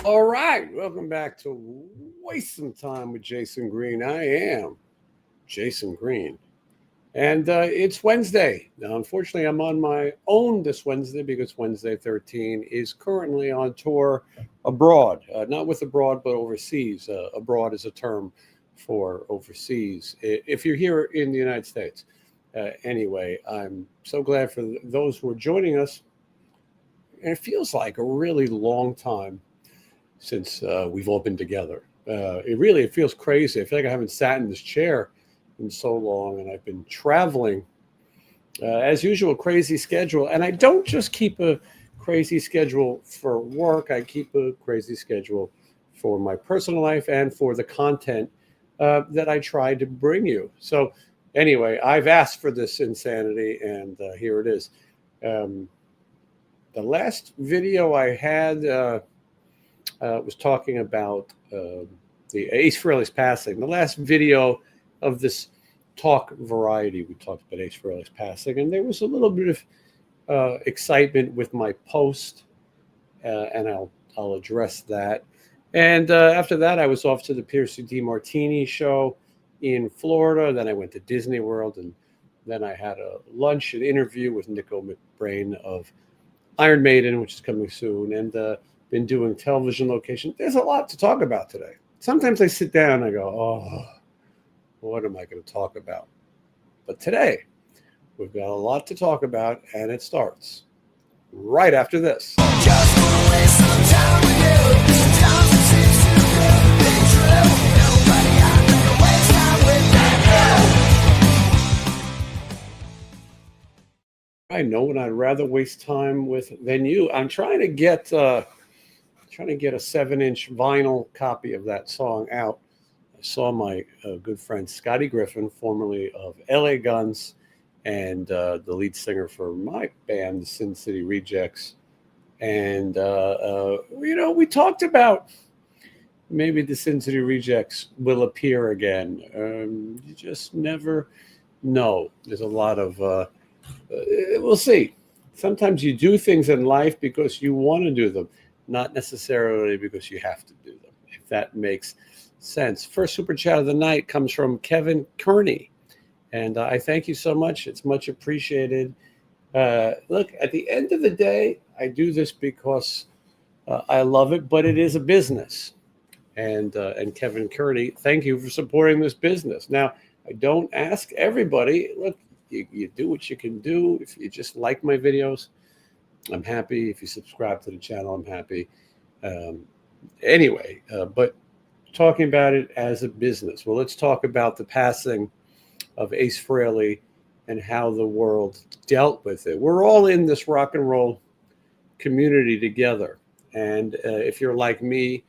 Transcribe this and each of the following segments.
All right, welcome back to Waste Some Time with Jason Green. I am Jason Green, and it's Wednesday. Now, unfortunately, I'm on my own this Wednesday because Wednesday 13 is currently on tour abroad. Not with abroad, but overseas. Abroad is a term for overseas. If you're here in the United States. Anyway, I'm so glad for those who are joining us. And it feels like a really long time since we've all been together. It feels crazy. I feel like I haven't sat in this chair in so long, and I've been traveling as usual, crazy schedule. And I don't just keep a crazy schedule for work. I keep a crazy schedule for my personal life and for the content that I try to bring you. So anyway, I've asked for this insanity, and here it is. Um, the last video I had. Was talking about the Ace Frehley's passing. The last video of this talk variety, we talked about Ace Frehley's passing, and there was a little bit of excitement with my post, and I'll address that. And after that, I was off to the Pearcy DeMartini show in Florida. Then I went to Disney World, and then I had a lunch and interview with Nicko McBrain of Iron Maiden, which is coming soon, and been doing television location. There's a lot to talk about today. Sometimes I sit down and I go, oh, what am I going to talk about? But today, we've got a lot to talk about, and it starts right after this. Just wanna waste some time with you. Sometimes it seems too good to be true. Nobody I'd rather waste time with than you. I know what I'd rather waste time with than you. I'm trying to get a 7-inch vinyl copy of that song out. I saw my good friend Scotty Griffin, formerly of LA Guns, and the lead singer for my band, the Sin City Rejects. And, we talked about maybe the Sin City Rejects will appear again. You just never know. There's a lot of, we'll see. Sometimes you do things in life because you want to do them, not necessarily because you have to do them, if that makes sense. First super chat of the night comes from Kevin Kearney. And I thank you so much. It's much appreciated. Look, at the end of the day, I do this because I love it, but it is a business. And Kevin Kearney, thank you for supporting this business. Now, I don't ask everybody. Look, you do what you can do. If you just like my videos, I'm happy. If you subscribe to the channel, I'm happy. Anyway, but talking about it as a business. Well, let's talk about the passing of Ace Frehley and how the world dealt with it. We're all in this rock and roll community together. And if you're like me,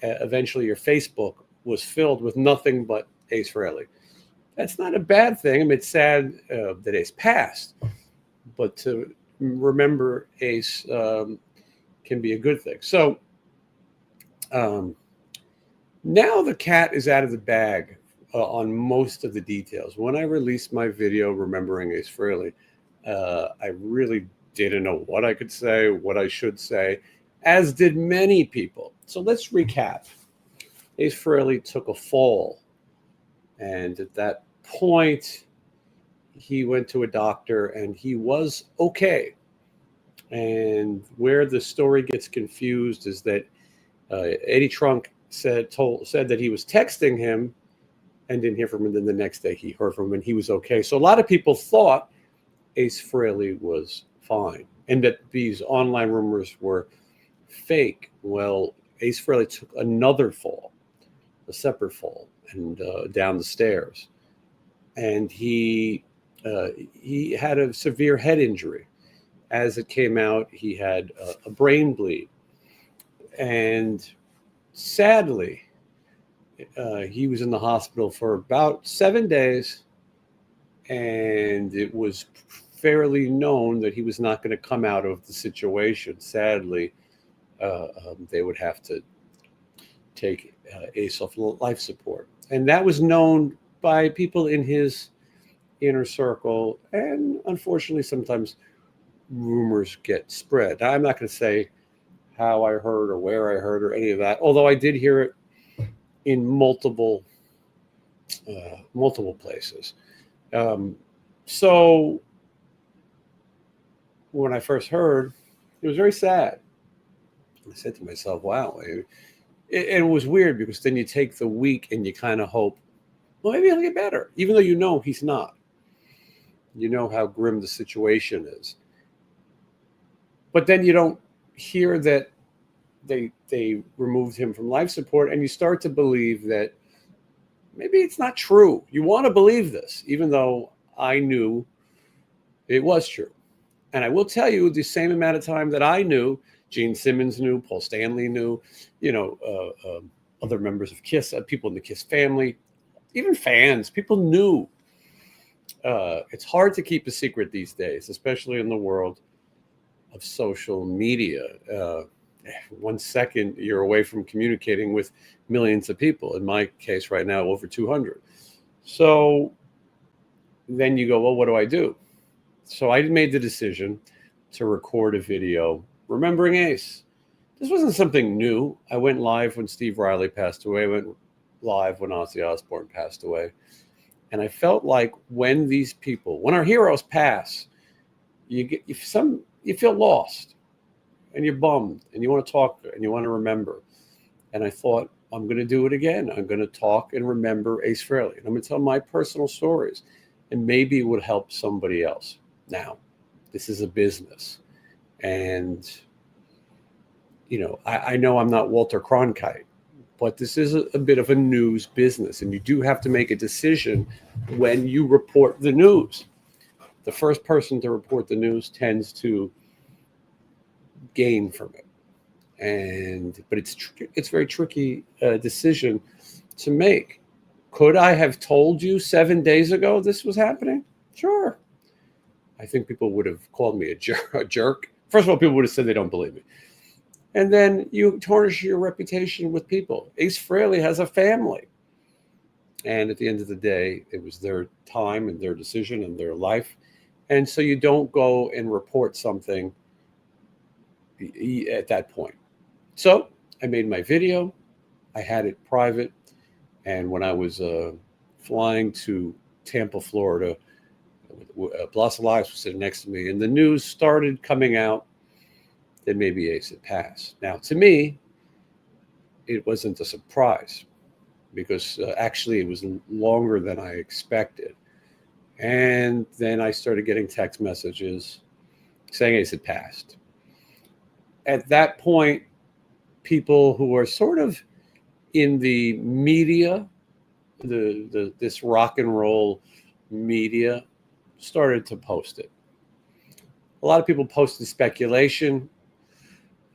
eventually your Facebook was filled with nothing but Ace Frehley. That's not a bad thing. I mean, it's sad that Ace passed, but to remember Ace can be a good thing. So now the cat is out of the bag on most of the details. When I released my video remembering Ace Frehley, I really didn't know what I could say, what I should say, as did many people. So let's recap. Ace Frehley took a fall, and at that point, he went to a doctor and he was okay. And where the story gets confused is that Eddie Trunk said that he was texting him and didn't hear from him. Then the next day he heard from him and he was okay. So a lot of people thought Ace Frehley was fine and that these online rumors were fake. Well, Ace Frehley took another fall, a separate fall, and down the stairs. And he had a severe head injury. As it came out, he had a brain bleed. And sadly, he was in the hospital for about 7 days. And it was fairly known that he was not going to come out of the situation. Sadly, they would have to take Ace off life support. And that was known by people in his inner circle. And unfortunately, sometimes rumors get spread. Now, I'm not going to say how I heard or where I heard or any of that. Although I did hear it in multiple places. So when I first heard, it was very sad. I said to myself, "Wow." It was weird because then you take the week and you kind of hope, well, maybe he'll get better, even though you know he's not. You know how grim the situation is. But then you don't hear that they removed him from life support, and you start to believe that maybe it's not true. You want to believe this, even though I knew it was true. And I will tell you, the same amount of time that I knew, Gene Simmons knew, Paul Stanley knew, other members of KISS, people in the KISS family, even fans, people knew. It's hard to keep a secret these days, especially in the world of social media. 1 second, you're away from communicating with millions of people. In my case right now, over 200. So then you go, well, what do I do? So I made the decision to record a video remembering Ace. This wasn't something new. I went live when Steve Riley passed away. I went live when Ozzy Osbourne passed away. And I felt like when these people, when our heroes pass, you feel lost and you're bummed and you want to talk and you want to remember. And I thought, I'm going to do it again. I'm going to talk and remember Ace Frehley. And I'm going to tell my personal stories, and maybe it would help somebody else. Now, this is a business. And, I know I'm not Walter Cronkite, but this is a bit of a news business. And you do have to make a decision when you report the news. The first person to report the news tends to gain from it. But it's very tricky decision to make. Could I have told you 7 days ago this was happening? Sure. I think people would have called me a jerk. First of all, people would have said they don't believe me. And then you tarnish your reputation with people. Ace Frehley has a family. And at the end of the day, it was their time and their decision and their life. And so you don't go and report something at that point. So I made my video. I had it private. And when I was flying to Tampa, Florida, Blossom Lives was sitting next to me, and the news started coming out that maybe Ace had passed. Now, to me, it wasn't a surprise because actually it was longer than I expected. And then I started getting text messages saying Ace had passed. At that point, people who are sort of in the media, this rock and roll media, started to post it. A lot of people posted speculation.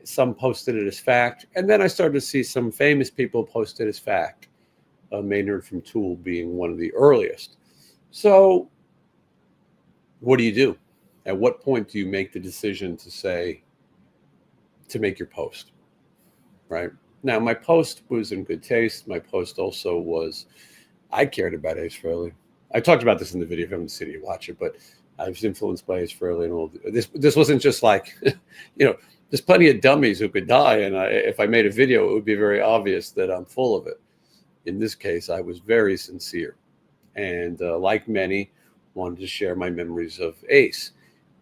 Some posted it as fact. And then I started to see some famous people post it as fact. Maynard from Tool being one of the earliest. So what do you do? At what point do you make the decision to make your post? Right? Now, my post was in good taste. My post also was, I cared about Ace Frehley. I talked about this in the video. If you haven't seen it, you watch it. But I was influenced by Ace Frehley and all this. This wasn't just like, there's plenty of dummies who could die. And if I made a video, it would be very obvious that I'm full of it. In this case, I was very sincere. And like many, wanted to share my memories of Ace.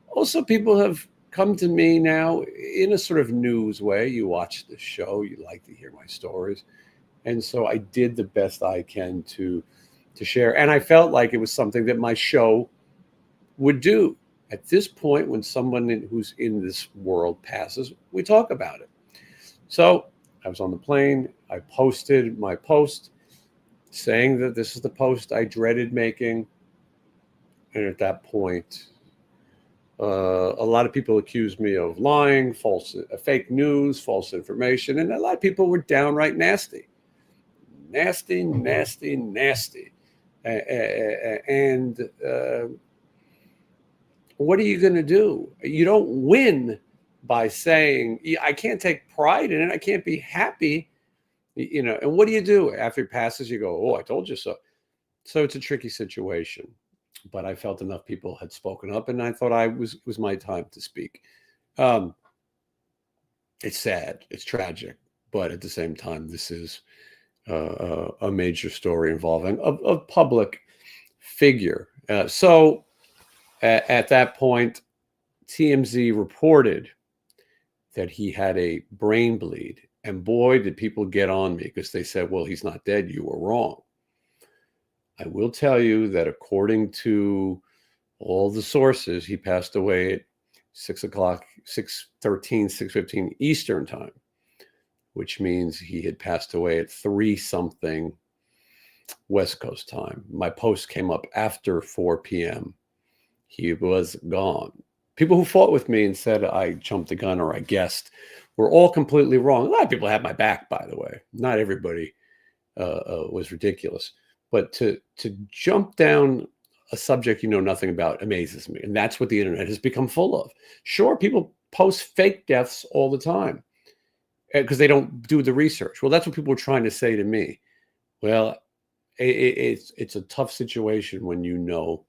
Also, people have come to me now in a sort of news way. You watch the show, you like to hear my stories. And so I did the best I can to share. And I felt like it was something that my show would do. At this point, when someone who's in this world passes, we talk about it. So I was on the plane. I posted my post saying that this is the post I dreaded making. And at that point, a lot of people accused me of lying, fake news, false information. And a lot of people were downright nasty. Nasty. And what are you going to do? You don't win by saying, I can't take pride in it. I can't be happy. And what do you do? After it passes, you go, oh, I told you so. So it's a tricky situation. But I felt enough people had spoken up, and I thought it was my time to speak. It's sad. It's tragic. But at the same time, this is a major story involving a public figure. So at that point, TMZ reported that he had a brain bleed. And boy, did people get on me because they said, well, he's not dead. You were wrong. I will tell you that according to all the sources, he passed away at 6 o'clock, 6:13, 6:15 Eastern time, which means he had passed away at 3 something West Coast time. My post came up after 4 p.m. He was gone. People who fought with me and said I jumped the gun or I guessed were all completely wrong. A lot of people had my back, by the way. Not everybody was ridiculous. But to jump down a subject you know nothing about amazes me. And that's what the internet has become full of. Sure, people post fake deaths all the time because they don't do the research. Well, that's what people were trying to say to me. Well, it's a tough situation when you know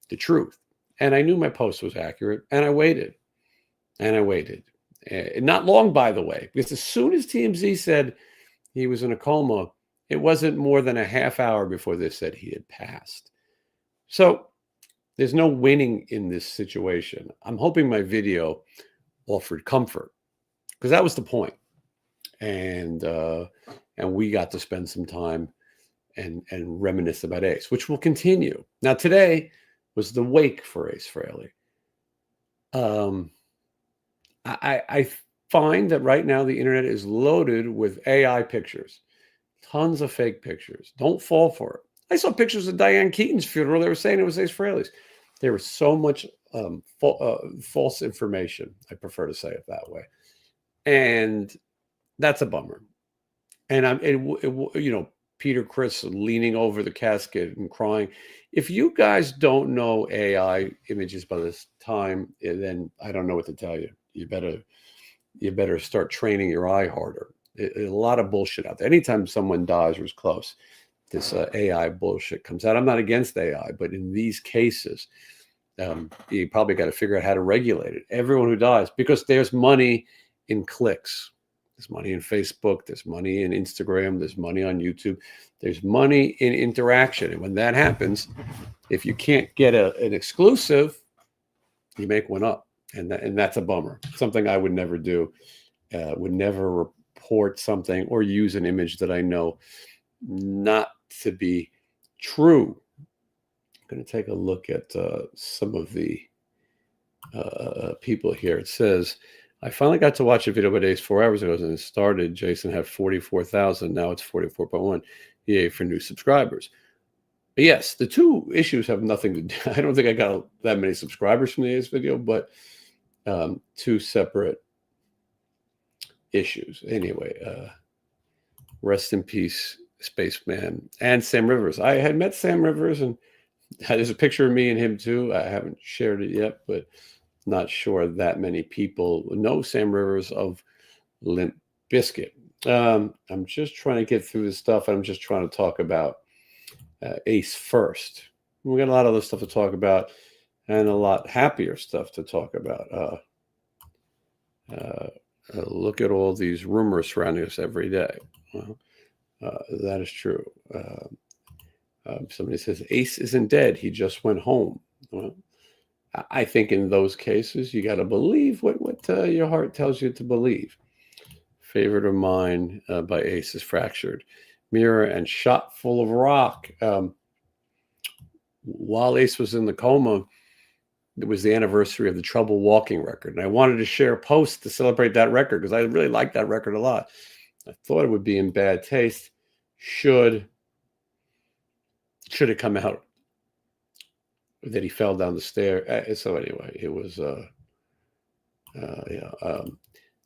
the truth. And I knew my post was accurate, and I waited. And I waited. Not long, by the way, because as soon as TMZ said he was in a coma, it wasn't more than a half hour before they said he had passed. So there's no winning in this situation. I'm hoping my video offered comfort because that was the point. And we got to spend some time and reminisce about Ace, which will continue. Now, today was the wake for Ace Frehley. I find that right now the internet is loaded with AI pictures, tons of fake pictures. Don't fall for it. I saw pictures of Diane Keaton's funeral. They were saying it was Ace Frehley's. There was so much false information. I prefer to say it that way, and that's a bummer. And Peter Criss leaning over the casket and crying. If you guys don't know AI images by this time, then I don't know what to tell you. You better start training your eye harder. A lot of bullshit out there. Anytime someone dies or is close, this AI bullshit comes out. I'm not against AI, but in these cases, you probably got to figure out how to regulate it. Everyone who dies, because there's money in clicks. There's money in Facebook. There's money in Instagram. There's money on YouTube. There's money in interaction. And when that happens, if you can't get an exclusive, you make one up. And that's a bummer. Something I would never do. Would never report something or use an image that I know not to be true. I'm going to take a look at some of the people here. It says, I finally got to watch a video about Ace 4 hours ago, and it started. Jason had 44,000. Now it's 44.1. Yay for new subscribers. But yes, the two issues have nothing to do. I don't think I got that many subscribers from the Ace video, but two separate issues. Anyway, rest in peace, Spaceman and Sam Rivers. I had met Sam Rivers, and there's a picture of me and him too. I haven't shared it yet, but not sure that many people know Sam Rivers of Limp Bizkit. I'm just trying to get through this stuff. I'm just trying to talk about Ace first. We got a lot of other stuff to talk about and a lot happier stuff to talk about. Look at all these rumors surrounding us every day. Well, that is true. Somebody says Ace isn't dead. He just went home. Well, I think in those cases, you got to believe what your heart tells you to believe. Favorite of mine by Ace is Fractured. Mirror and Shot Full of Rock. While Ace was in the coma, it was the anniversary of the Trouble Walking record. And I wanted to share a post to celebrate that record because I really liked that record a lot. I thought it would be in bad taste. Should have come out that he fell down the stair. So anyway, it was,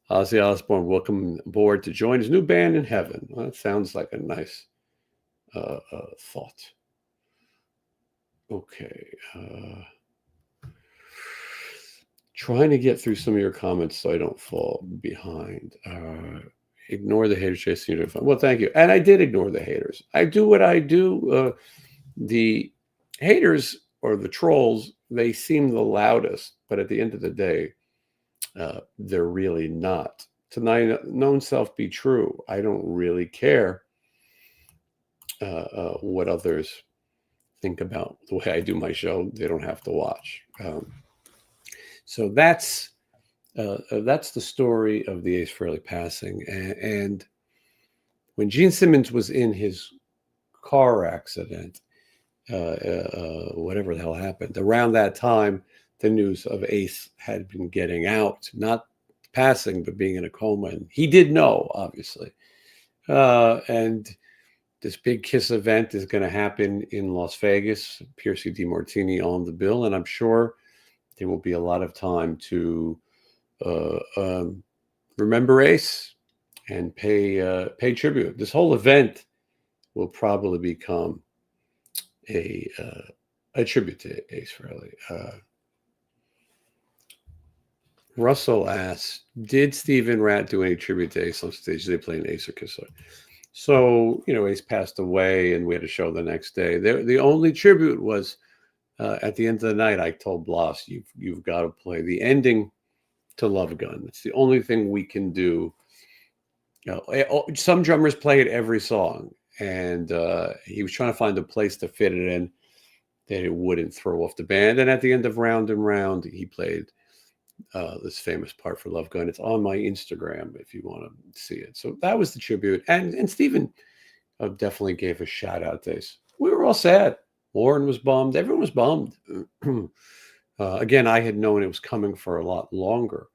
Ozzy Osbourne, welcome aboard to join his new band in heaven. Well, that sounds like a nice thought. Okay. Trying to get through some of your comments so I don't fall behind. Ignore the haters, Jason. You're doing fine. Well, thank you. And I did ignore the haters. I do what I do. The haters or the trolls, they seem the loudest, but at the end of the day, they're really not to my known self be true. I don't really care what others think about the way I do my show. They don't have to watch. So that's the story of the Ace Frehley passing. And when Gene Simmons was in his car accident, whatever the hell happened, around that time, the news of Ace had been getting out, not passing, but being in a coma. And he did know, obviously. And this big Kiss event is going to happen in Las Vegas. Pearcy DeMartini on the bill, and I'm sure there will be a lot of time to remember Ace and pay tribute. This whole event will probably become a tribute to Ace Frehley. Russell asks, did Stephen Ratt do any tribute to Ace on stage? Did they play an Ace or Kiss? So, Ace passed away and we had a show the next day. The only tribute was at the end of the night, I told Blas, you've got to play the ending to Love Gun. It's the only thing we can do. Some drummers play it every song, and he was trying to find a place to fit it in that it wouldn't throw off the band. And at the end of Round and Round, he played this famous part for Love Gun. It's on my Instagram if you want to see it. So that was the tribute. And Stephen definitely gave a shout out to Ace. We were all sad. Warren was bummed. Everyone was bummed. Again, I had known it was coming for a lot longer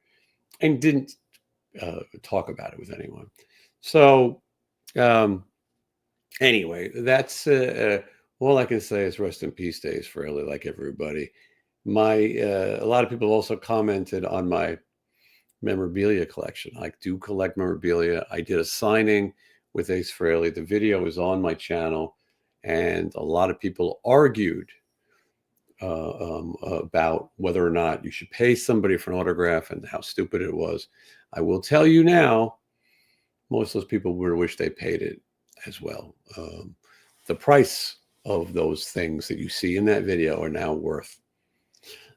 and didn't talk about it with anyone. So anyway, that's all I can say is rest in peace to Ace Frehley, like everybody. A lot of people also commented on my memorabilia collection. I do collect memorabilia. I did a signing with Ace Frehley. The video is on my channel, and a lot of people argued about whether or not you should pay somebody for an autograph and how stupid it was. I will tell you now, most of those people would wish they paid it as well. The price of those things that you see in that video are now worth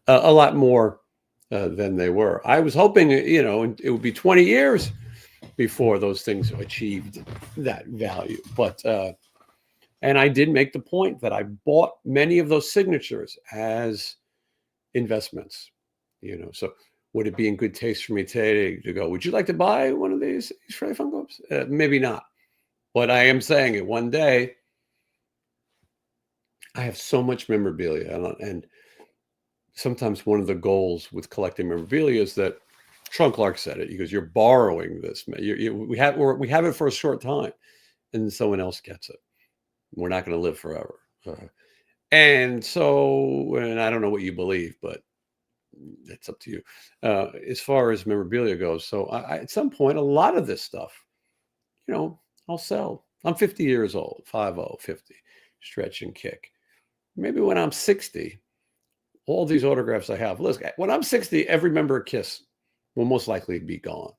a lot more than they were. I was hoping, it would be 20 years before those things achieved that value. But, and I did make the point that I bought many of those signatures as investments, so would it be in good taste for me today to go, would you like to buy one of these Frehley Funkos? Maybe not. But I am saying it one day. I have so much memorabilia, and sometimes one of the goals with collecting memorabilia is that Sean Clark said it. He goes, "You're borrowing this. We have it for a short time, and then someone else gets it. We're not going to live forever." And I don't know what you believe, but it's up to you as far as memorabilia goes. So at some point, a lot of this stuff, I'll sell. I'm 50 years old, 50, stretch and kick. Maybe when I'm 60, all these autographs I have. Listen, when I'm 60, every member of Kiss will most likely be gone.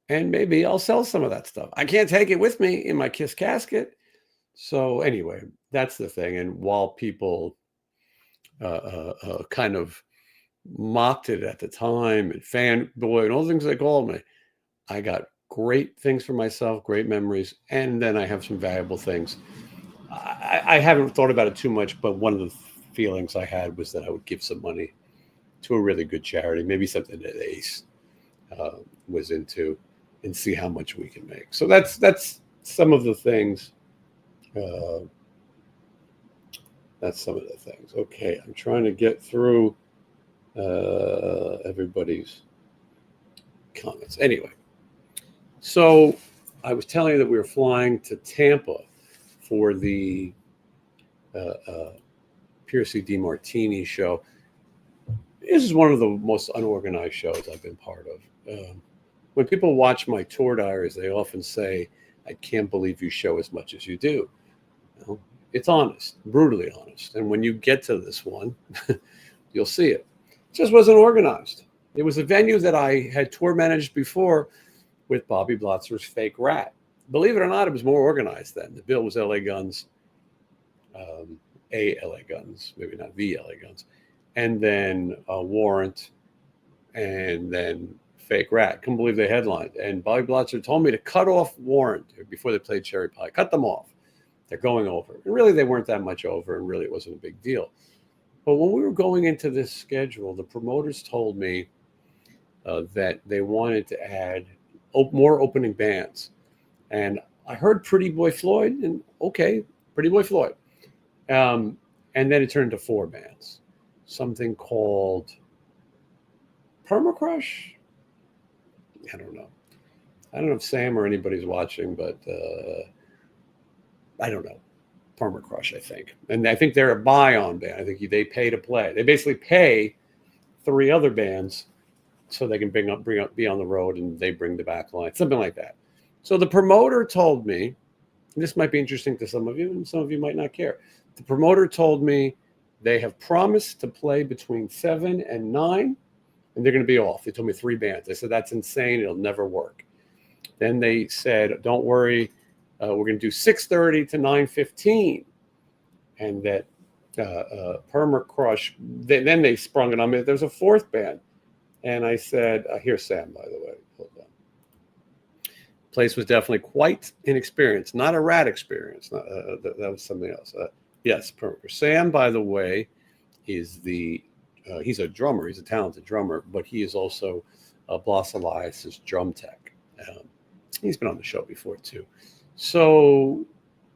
And maybe I'll sell some of that stuff. I can't take it with me in my Kiss casket. So anyway, that's the thing. And while people kind of mocked it at the time and fanboy and all the things they called me, I got great things for myself, great memories. And then I have some valuable things. I haven't thought about it too much, but one of the feelings I had was that I would give some money to a really good charity, maybe something that Ace was into, and see how much we can make. So that's some of the things. That's some of the things. Okay, I'm trying to get through everybody's comments. Anyway, so I was telling you that we were flying to Tampa for the Pearcy DeMartini show. This is one of the most unorganized shows I've been part of. When people watch my tour diaries, they often say, "I can't believe you show as much as you do." It's honest, brutally honest. And when you get to this one, you'll see it. It just wasn't organized. It was a venue that I had tour managed before with Bobby Blotzer's Fake Rat. Believe it or not, it was more organized then. The bill was LA Guns, LA Guns, maybe not the LA Guns, and then Warrant, and then Fake Rat. Couldn't believe they headlined. And Bobby Blotzer told me to cut off Warrant before they played Cherry Pie. Cut them off. They're going over. And really, they weren't that much over, and really, it wasn't a big deal. But when we were going into this schedule, the promoters told me that they wanted to add more opening bands. And I heard Pretty Boy Floyd, and okay, Pretty Boy Floyd. And then it turned into 4 bands. Something called Permacrush? I don't know. I don't know if Sam or anybody's watching, but I don't know. Permacrush, I think. And I think they're a buy-on band. I think they pay to play. They basically pay 3 other bands so they can be on the road, and they bring the back line, something like that. So the promoter told me, and this might be interesting to some of you, and some of you might not care. The promoter told me they have promised to play between 7 and 9, and they're going to be off. They told me 3 bands. I said, that's insane. It'll never work. Then they said, don't worry, we're going to do 6:30 to 9:15, and that Permacrush. Then they sprung it on me. There's a 4th band, and I said, here's Sam, by the way. Hold on. Place was definitely quite inexperienced, not a Rat experience. That was something else. Yes, Permacrush. Sam, by the way, is he's a drummer. He's a talented drummer, but he is also Blas Elias's drum tech. He's been on the show before too. So,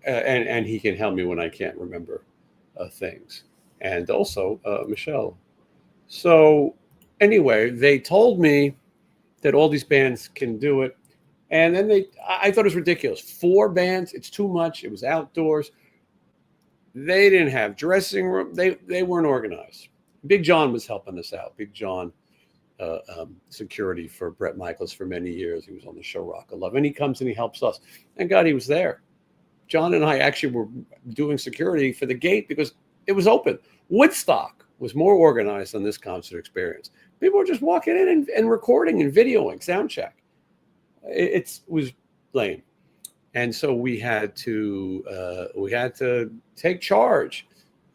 and he can help me when I can't remember things. And also Michelle. So anyway, they told me that all these bands can do it. And then I thought it was ridiculous. 4 bands, it's too much. It was outdoors. They didn't have dressing room. They weren't organized. Big John was helping us out. Big John, security for Bret Michaels for many years. He was on the show Rock of Love. And he comes and he helps us. Thank God he was there. John and I actually were doing security for the gate because it was open. Woodstock was more organized than this concert experience. People were just walking in and recording and videoing, sound check. It was lame. And so we had to take charge,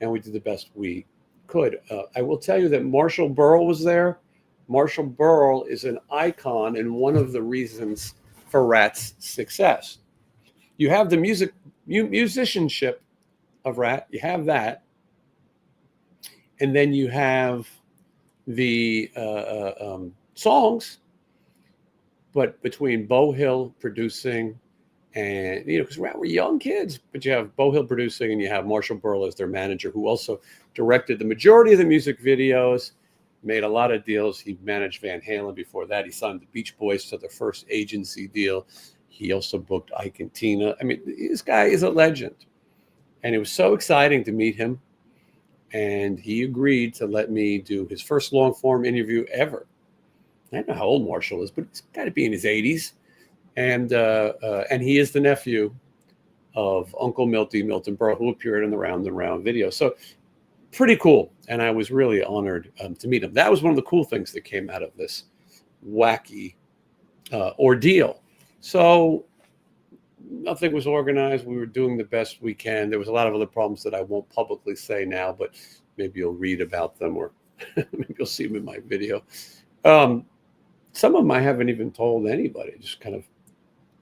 and we did the best we could. I will tell you that Marshall Burl was there. Marshall Burl is an icon and one of the reasons for Rat's success. You have the musicianship of Rat. You have that. And then you have the songs, but between Beau Hill producing and, because we're young kids, but you have Beau Hill producing and you have Marshall Burl as their manager, who also directed the majority of the music videos, made a lot of deals. He managed Van Halen before that. He signed the Beach Boys to their first agency deal. He also booked Ike and Tina. I mean, this guy is a legend. And it was so exciting to meet him. And he agreed to let me do his first long form interview ever. I don't know how old Marshall is, but he's got to be in his 80s. And he is the nephew of Uncle Milton Berle, who appeared in the Round and Round video. So pretty cool. And I was really honored to meet him. That was one of the cool things that came out of this wacky ordeal. So nothing was organized. We were doing the best we can. There was a lot of other problems that I won't publicly say now, but maybe you'll read about them, or maybe you'll see them in my video. Some of them I haven't even told anybody, just kind of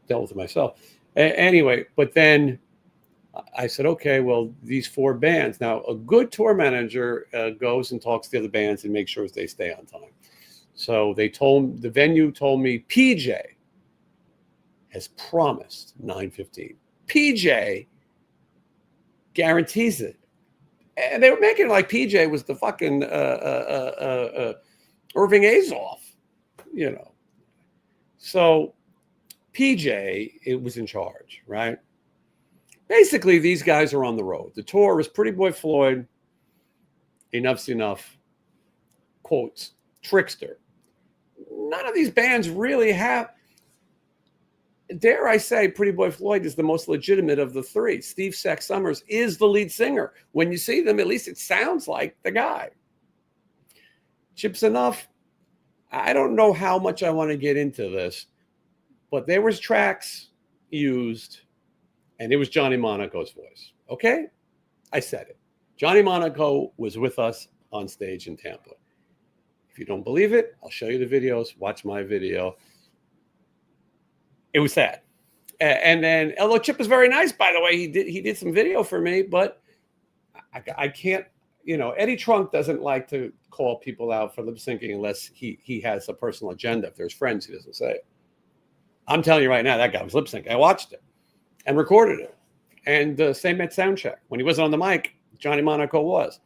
dealt with it myself. Anyway, but then I said, okay, well, these 4 bands. Now, a good tour manager goes and talks to the other bands and makes sure they stay on time. So the venue told me PJ has promised 9:15. PJ guarantees it. And they were making it like PJ was the fucking Irving Azoff, So PJ, it was in charge, right? Basically, these guys are on the road. The tour was Pretty Boy Floyd, Enough's Enough, quotes, Trickster. None of these bands really have, dare I say, Pretty Boy Floyd is the most legitimate of the 3. Steve Sack Summers is the lead singer. When you see them, at least it sounds like the guy. Chips Enough, I don't know how much I want to get into this, but there was tracks used, and it was Johnny Monaco's voice. Okay? I said it. Johnny Monaco was with us on stage in Tampa. If you don't believe it, I'll show you the videos. Watch my video. It was sad. And then, although Chip was very nice, by the way, he did some video for me, but I can't, Eddie Trunk doesn't like to call people out for lip syncing unless he has a personal agenda. If there's friends, he doesn't say it. I'm telling you right now, that guy was lip syncing. I watched it and recorded it. And same at Soundcheck. When he wasn't on the mic, Johnny Monaco was.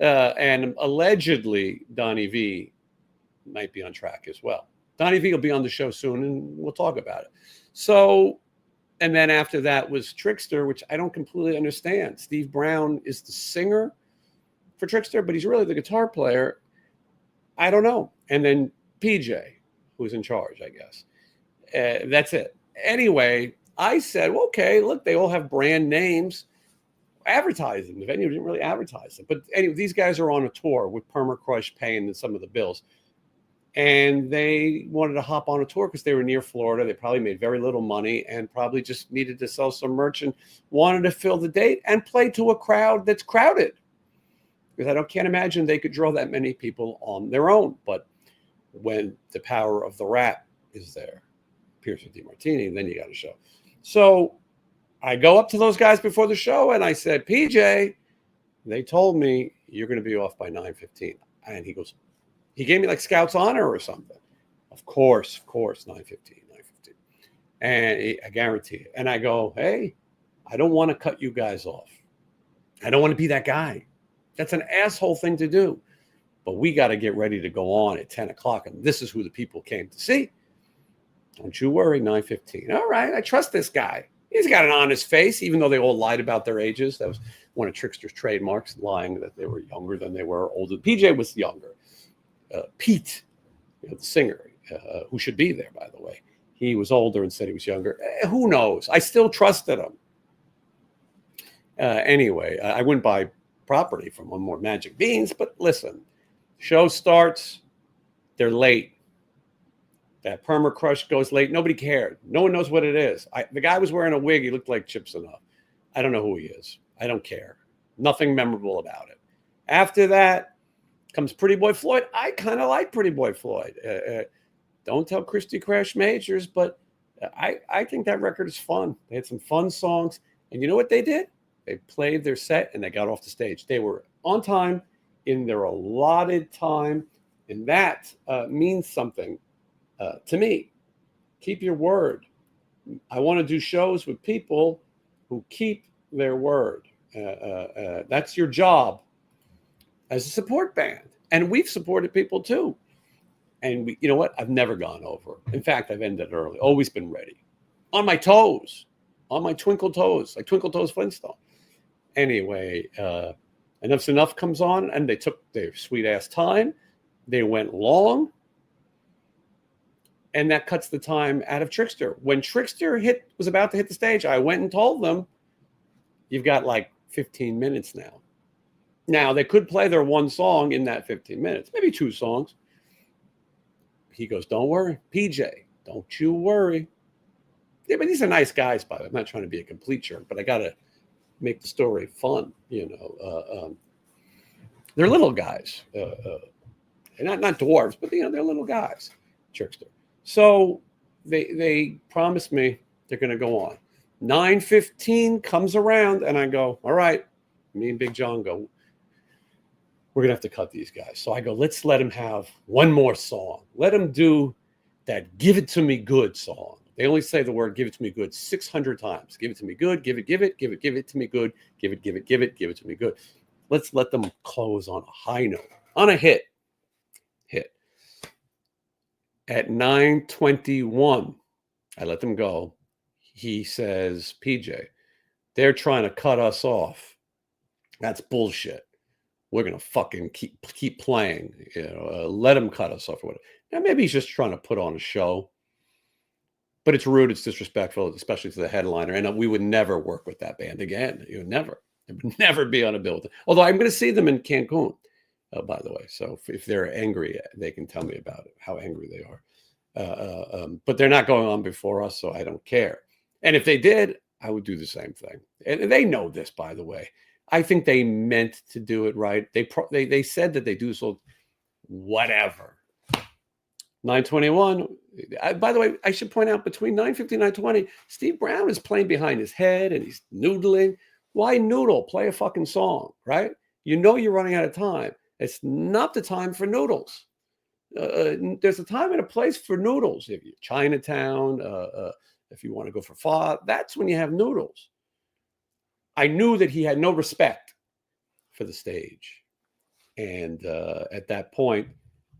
And allegedly, Donnie V might be on track as well. Donnie V will be on the show soon, and we'll talk about it. So, and then after that was Trickster, which I don't completely understand. Steve Brown is the singer for Trickster, but he's really the guitar player. I don't know. And then PJ, who's in charge, I guess. That's it. Anyway, I said, well, okay, look, they all have brand names. Advertise them. The venue didn't really advertise them. But anyway, these guys are on a tour with Perma Crush paying some of the bills. And they wanted to hop on a tour because they were near Florida. They probably made very little money and probably just needed to sell some merch and wanted to fill the date and play to a crowd that's crowded. Because I can't imagine they could draw that many people on their own. But when the power of the rap is there, Pearcy DeMartini, then you got to show. So I go up to those guys before the show and I said, PJ, they told me you're going to be off by 9:15. And he goes, he gave me like Scout's honor or something. Of course, 9:15. And I guarantee it. And I go, hey, I don't want to cut you guys off. I don't want to be that guy. That's an asshole thing to do. But we got to get ready to go on at 10 o'clock. And this is who the people came to see. Don't you worry, 9:15. All right, I trust this guy. He's got an honest face, even though they all lied about their ages. That was one of Trickster's trademarks, lying that they were younger than they were older. PJ was younger. Pete, the singer, who should be there, by the way, he was older and said he was younger. Who knows? I still trusted him. Anyway, I wouldn't buy property from One More Magic Beans, but listen, show starts, they're late. That Perma Crush goes late. Nobody cared. No one knows what it is. The guy was wearing a wig. He looked like Chips Enough. I don't know who he is. I don't care. Nothing memorable about it. After that comes Pretty Boy Floyd. I kind of like Pretty Boy Floyd. Don't tell Christy Crash Majors, but I think that record is fun. They had some fun songs. And you know what they did? They played their set and they got off the stage. They were on time in their allotted time. And that means something. To me. Keep your word. I want to do shows with people who keep their word. That's your job as a support band. And we've supported people too. And you know what? I've never gone over. In fact, I've ended early. Always been ready. On my toes. On my twinkle toes. Like Twinkle Toes Flintstone. Anyway, Enough's Enough comes on and they took their sweet ass time. They went long. And that cuts the time out of Trickster. When Trickster was about to hit the stage, I went and told them, you've got like 15 minutes now. Now, they could play their one song in that 15 minutes, maybe two songs. He goes, don't worry. PJ, don't you worry. Yeah, but these are nice guys, by the way. I'm not trying to be a complete jerk, but I got to make the story fun. They're little guys. Not dwarves, but they're little guys, Trickster. So they promised me they're going to go on. 9:15 comes around, and I go, all right. Me and Big John go, we're going to have to cut these guys. So I go, let's let them have one more song. Let them do that Give It To Me Good song. They only say the word Give It To Me Good 600 times. Give it to me good, give it to me good, give it to me good. Let's let them close on a high note, on a hit. At 9:21, I let them go. He says, PJ, they're trying to cut us off. That's bullshit. We're going to fucking keep playing. Let them cut us off or whatever. Now, maybe he's just trying to put on a show. But it's rude. It's disrespectful, especially to the headliner. And we would never work with that band again. Never. It would never be on a bill. Although I'm going to see them in Cancun. By the way, so if they're angry, they can tell me about it, how angry they are. But they're not going on before us, so I don't care. And if they did, I would do the same thing. And they know this, by the way. I think they meant to do it right. They said that they do so whatever. 9:21. By the way, I should point out between 9:50 and 9:20, Steve Brown is playing behind his head and he's noodling. Why noodle? Play a fucking song, right? You know you're running out of time. It's not the time for noodles. There's a time and a place for noodles. If you're Chinatown, if you want to go for pho, that's when you have noodles. I knew that he had no respect for the stage. And at that point,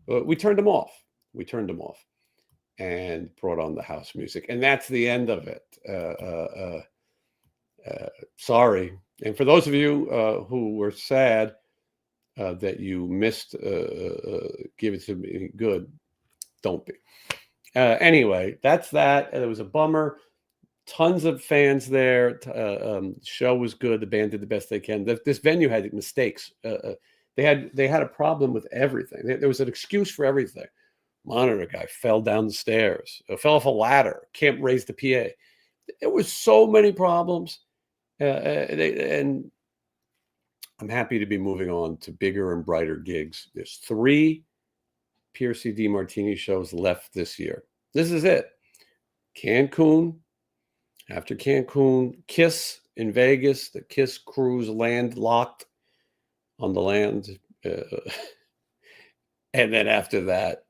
we turned him off. We turned him off and brought on the house music. And that's the end of it. Sorry. And for those of you who were sad that you missed Give It To Me Good, don't be. Anyway, that's that. It was a bummer. Tons of fans there. Show was good. The band did the best they can. This venue had mistakes. They had a problem with everything. There was an excuse for everything. Monitor guy fell down the stairs, fell off a ladder, can't raise the PA. There was so many problems. And I'm happy to be moving on to bigger and brighter gigs. There's 3 Pearcy DeMartini shows left this year. This is it. Cancun. After Cancun, Kiss in Vegas. The Kiss cruise locked on the land. And then after that,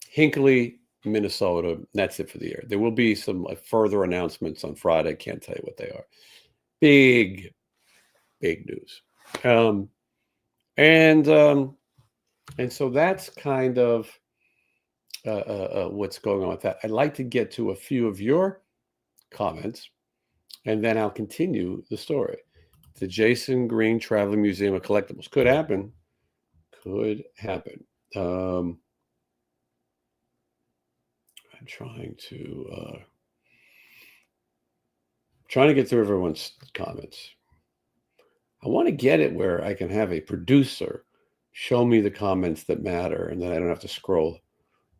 Hinckley, Minnesota. That's it for the year. There will be some further announcements on Friday. Can't tell you what they are. Big news. And so that's kind of what's going on with that. I'd like to get to a few of your comments, and then I'll continue the story. The Jason Green Traveling Museum of Collectibles could happen. Could happen. I'm trying to get through everyone's comments. I want to get it where I can have a producer show me the comments that matter, and then I don't have to scroll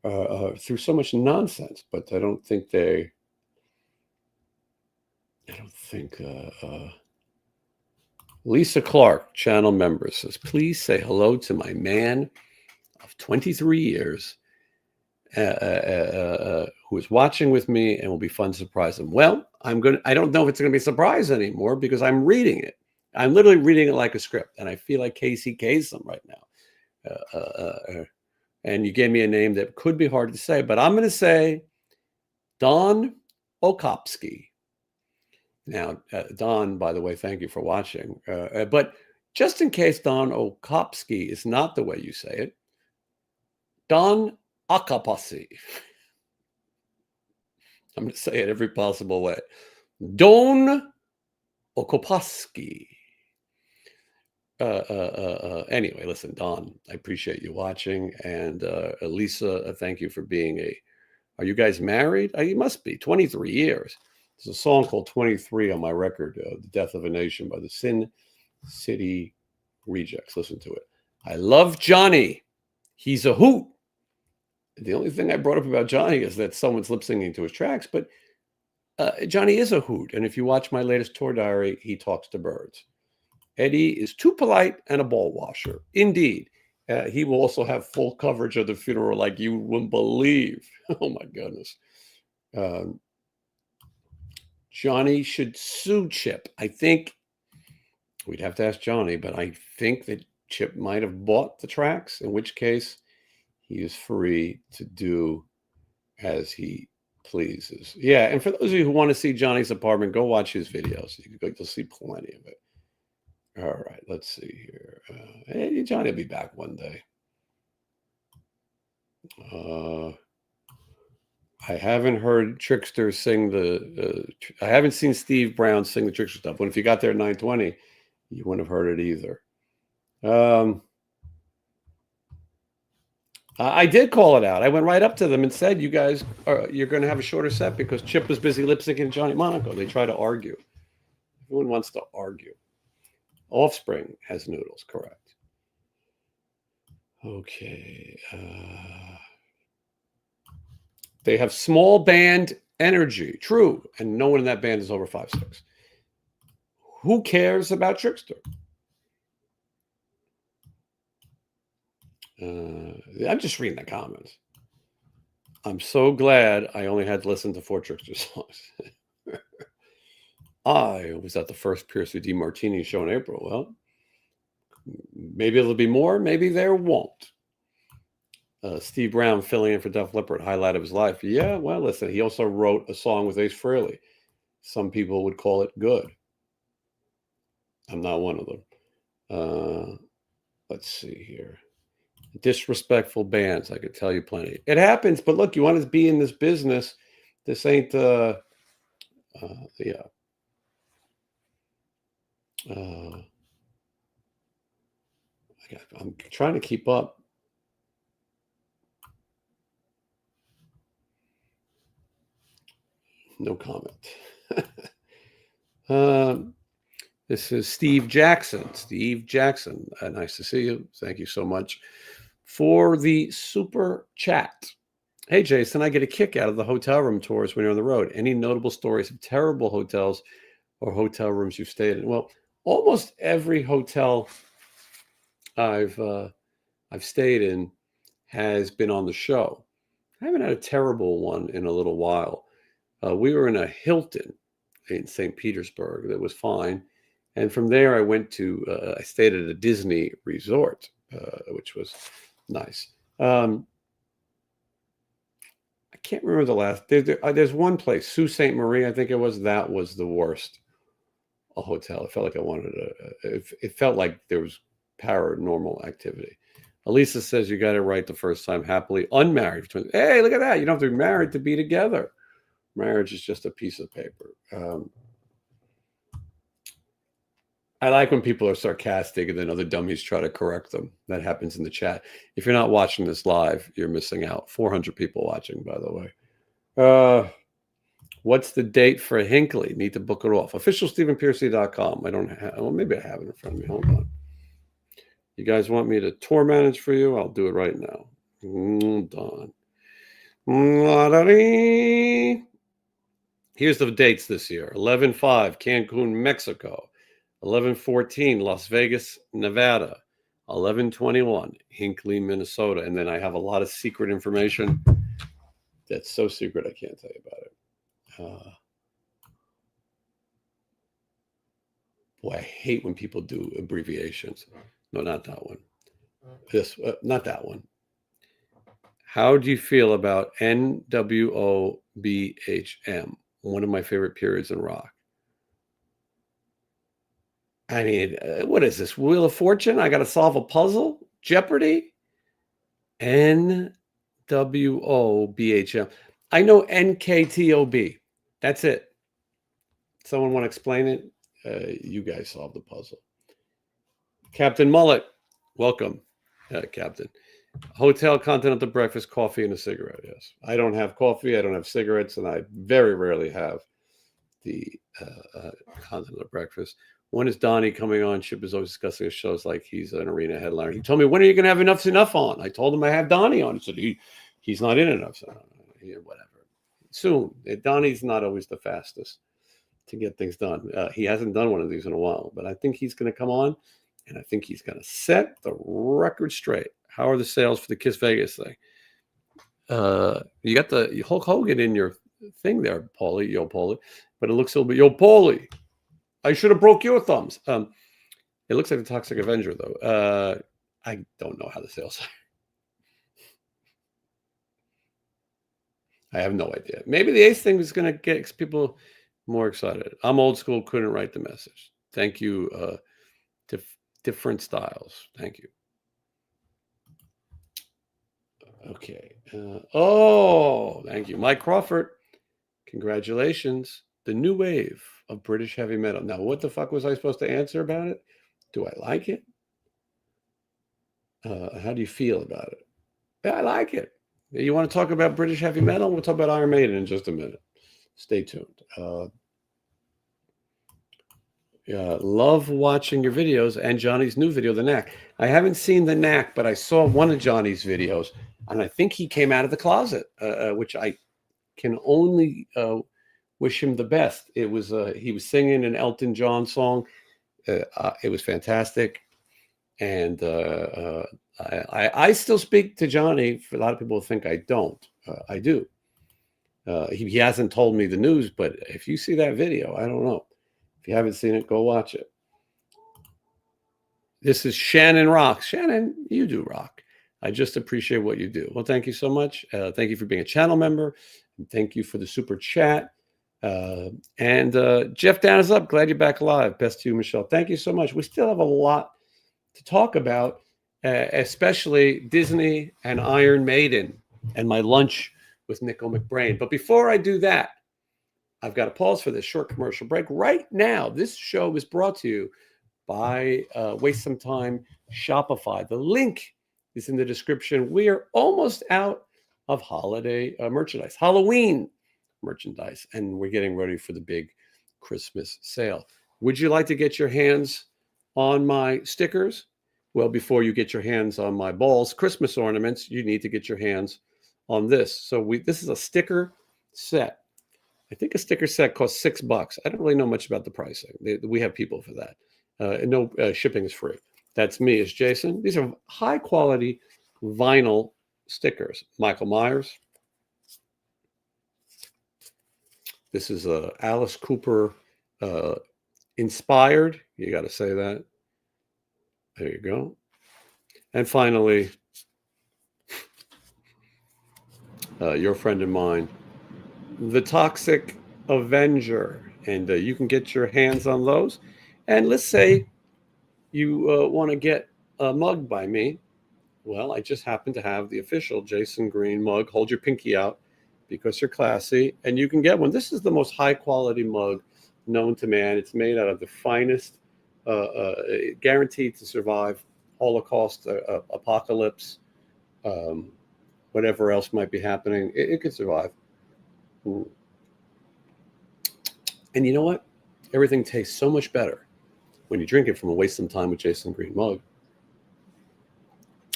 through so much nonsense. But I don't think Lisa Clark, channel member, says, please say hello to my man of 23 years who is watching with me and will be fun to surprise him. Well, I don't know if it's going to be a surprise anymore because I'm reading it. I'm literally reading it like a script, and I feel like Casey Kasem right now. And you gave me a name that could be hard to say, but I'm going to say Don Okopsky. Now, Don, by the way, thank you for watching. But just in case Don Okopsky is not the way you say it, Don Akapasi. I'm going to say it every possible way. Don Okopsky. Anyway, listen, Don, I appreciate you watching. And Lisa, thank you for being are you guys married? You must be. 23 years. There's a song called 23 on my record, The Death of a Nation by the Sin City Rejects. Listen to it. I love Johnny. He's a hoot. The only thing I brought up about Johnny is that someone's lip syncing to his tracks, but Johnny is a hoot. And if you watch my latest tour diary, he talks to birds. Eddie is too polite and a ball washer. Indeed. He will also have full coverage of the funeral like you wouldn't believe. Oh, my goodness. Johnny should sue Chip. I think we'd have to ask Johnny, but I think that Chip might have bought the tracks, in which case he is free to do as he pleases. Yeah, and for those of you who want to see Johnny's apartment, go watch his videos. You'll see plenty of it. All right, let's see here. Hey, Johnny will be back one day. I haven't heard Trickster sing I haven't seen Steve Brown sing the Trickster stuff. But if you got there at 9:20, you wouldn't have heard it either. I did call it out. I went right up to them and said, you guys, you're going to have a shorter set because Chip was busy lip syncing Johnny Monaco. They try to argue. Everyone wants to argue. Offspring has noodles, correct. Okay. They have small band energy. True. And no one in that band is over 5'6". Who cares about Trickster? I'm just reading the comments. I'm so glad I only had to listen to 4 Trickster songs. I was at the first Pearcy DeMartini show in April. Well, maybe it'll be more. Maybe there won't. Steve Brown filling in for Def Leppard, highlight of his life. Yeah, well, listen, he also wrote a song with Ace Frehley. Some people would call it good. I'm not one of them. Let's see here. Disrespectful bands. I could tell you plenty. It happens, but look, you want to be in this business. This ain't, yeah. I'm trying to keep up. No comment. This is Steve Jackson. Steve Jackson, nice to see you. Thank you so much for the super chat. Hey, Jason, I get a kick out of the hotel room tours when you're on the road. Any notable stories of terrible hotels or hotel rooms you've stayed in? Well, almost every hotel I've stayed in has been on the show. I haven't had a terrible one in a little while. We were in a Hilton in St. Petersburg that was fine. And from there, I went to, I stayed at a Disney resort, which was nice. I can't remember the last, there's one place, Sault Ste. Marie, I think it was, that was the worst a hotel. It felt like I wanted to, it felt like there was paranormal activity. Elisa says you got it right the first time, happily unmarried. Hey, look at that. You don't have to be married to be together. Marriage is just a piece of paper. I like when people are sarcastic and then other dummies try to correct them. That happens in the chat. If you're not watching this live, you're missing out. 400 people watching, by the way. What's the date for Hinckley? Need to book it off. OfficialStephenPearcy.com. I don't have, well, maybe I have it in front of me. Hold on. You guys want me to tour manage for you? I'll do it right now. Hold on. Here's the dates this year. 11/5, Cancun, Mexico. 11/14, Las Vegas, Nevada. 11/21, Hinckley, Minnesota. And then I have a lot of secret information that's so secret I can't tell you about it. Boy, I hate when people do abbreviations. No, not that one. This, not that one. How do you feel about NWOBHM? One of my favorite periods in rock. I mean, what is this? Wheel of Fortune? I got to solve a puzzle? Jeopardy? NWOBHM. I know NKTOB. That's it. Someone want to explain it? You guys solve the puzzle. Captain Mullet, welcome, Captain. Hotel continental breakfast, coffee, and a cigarette. Yes, I don't have coffee. I don't have cigarettes, and I very rarely have the continental breakfast. When is Donnie coming on? Chip is always discussing his shows like he's an arena headliner. He told me, when are you going to have Enough's Enough on? I told him I have Donnie on. He said he's not in enough. So whatever. Soon. Donnie's not always the fastest to get things done. He hasn't done one of these in a while, but I think he's going to come on, and I think he's going to set the record straight. How are the sales for the Kiss Vegas thing? You got the Hulk Hogan in your thing there, Paulie, Yo Paulie, but it looks a little bit, Yo Paulie, I should have broke your thumbs. It looks like the Toxic Avenger, though. I don't know how the sales are. I have no idea. Maybe the Ace thing is going to get people more excited. I'm old school, couldn't write the message. Thank you. Different styles. Thank you. Okay. Thank you. Mike Crawford, congratulations. The new wave of British heavy metal. Now, what the fuck was I supposed to answer about it? Do I like it? How do you feel about it? Yeah, I like it. You want to talk about British heavy metal? We'll talk about Iron Maiden in just a minute. Stay tuned. Love watching your videos and Johnny's new video, The Knack. I haven't seen The Knack, but I saw one of Johnny's videos, and I think he came out of the closet, which I can only wish him the best. It was he was singing an Elton John song. It was fantastic, and I still speak to Johnny. A lot of people think I don't. I do. He hasn't told me the news, but if you see that video, I don't know. If you haven't seen it, go watch it. This is Shannon Rocks. Shannon, you do rock. I just appreciate what you do. Well, thank you so much. Thank you for being a channel member. And thank you for the super chat. And Jeff Down is up. Glad you're back alive. Best to you, Michelle. Thank you so much. We still have a lot to talk about, especially Disney and Iron Maiden and my lunch with Nicko McBrain. But before I do that, I've got to pause for this short commercial break. Right now, this show is brought to you by Waste Some Time Shopify. The link is in the description. We are almost out of holiday merchandise, Halloween merchandise, and we're getting ready for the big Christmas sale. Would you like to get your hands on my stickers? Well, before you get your hands on my balls, Christmas ornaments, you need to get your hands on this. So this is a sticker set. I think a sticker set costs $6. I don't really know much about the pricing. We have people for that. And no shipping is free. That's me as Jason. These are high quality vinyl stickers. Michael Myers. This is Alice Cooper inspired. You got to say that. There you go. And finally, your friend and mine, the Toxic Avenger. And you can get your hands on those. And let's say you want to get a mug by me. Well, I just happen to have the official Jason Green mug. Hold your pinky out because you're classy. And you can get one. This is the most high quality mug known to man. It's made out of the finest, guaranteed to survive Holocaust, apocalypse, whatever else might be happening. It could survive. And you know what? Everything tastes so much better when you drink it from a Waste Some Time with Jason Green mug.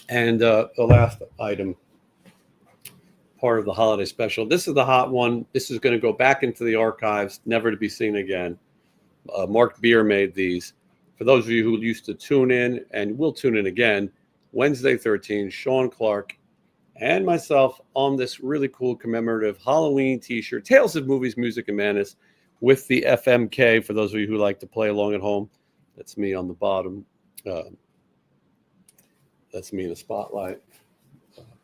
And the last item, part of the holiday special. This is the hot one. This is going to go back into the archives, never to be seen again. Mark Beer made these. For those of you who used to tune in and will tune in again, Wednesday 13, Sean Clark and myself on this really cool commemorative Halloween t-shirt, Tales of Movies, Music, and Madness with the FMK. For those of you who like to play along at home, that's me on the bottom. That's me in the spotlight.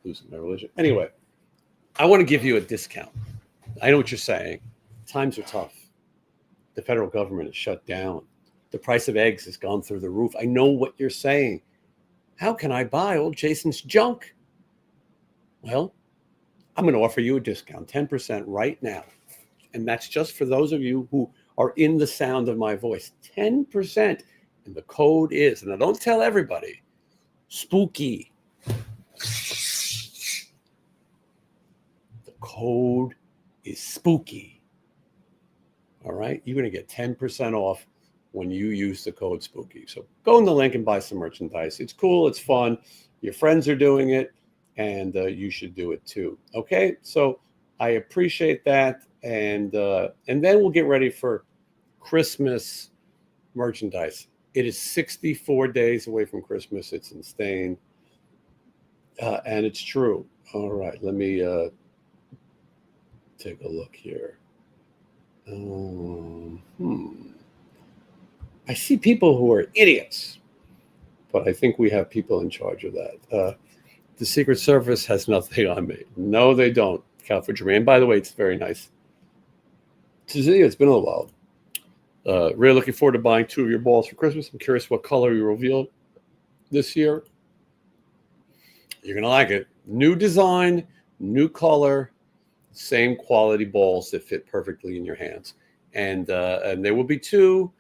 Losing my religion. Anyway, I want to give you a discount. I know what you're saying. Times are tough. The federal government is shut down. The price of eggs has gone through the roof. I know what you're saying. How can I buy old Jason's junk? Well, I'm going to offer you a discount, 10% right now. And that's just for those of you who are in the sound of my voice. 10%. And the code is, and I don't tell everybody, spooky. The code is spooky. All right? You're going to get 10% off when you use the code spooky. So go in the link and buy some merchandise. It's cool. It's fun. Your friends are doing it, and you should do it too. Okay? So I appreciate that. And then we'll get ready for Christmas merchandise. It is 64 days away from Christmas. It's insane. And it's true. All right. Let me take a look here. I see people who are idiots, but I think we have people in charge of that. The Secret Service has nothing on me. No, they don't. Calvin Jermaine. By the way, it's very nice to see you. It's been a while. Really looking forward to buying 2 of your balls for Christmas. I'm curious what color you reveal this year. You're going to like it. New design, new color, same quality balls that fit perfectly in your hands. And there will be 2.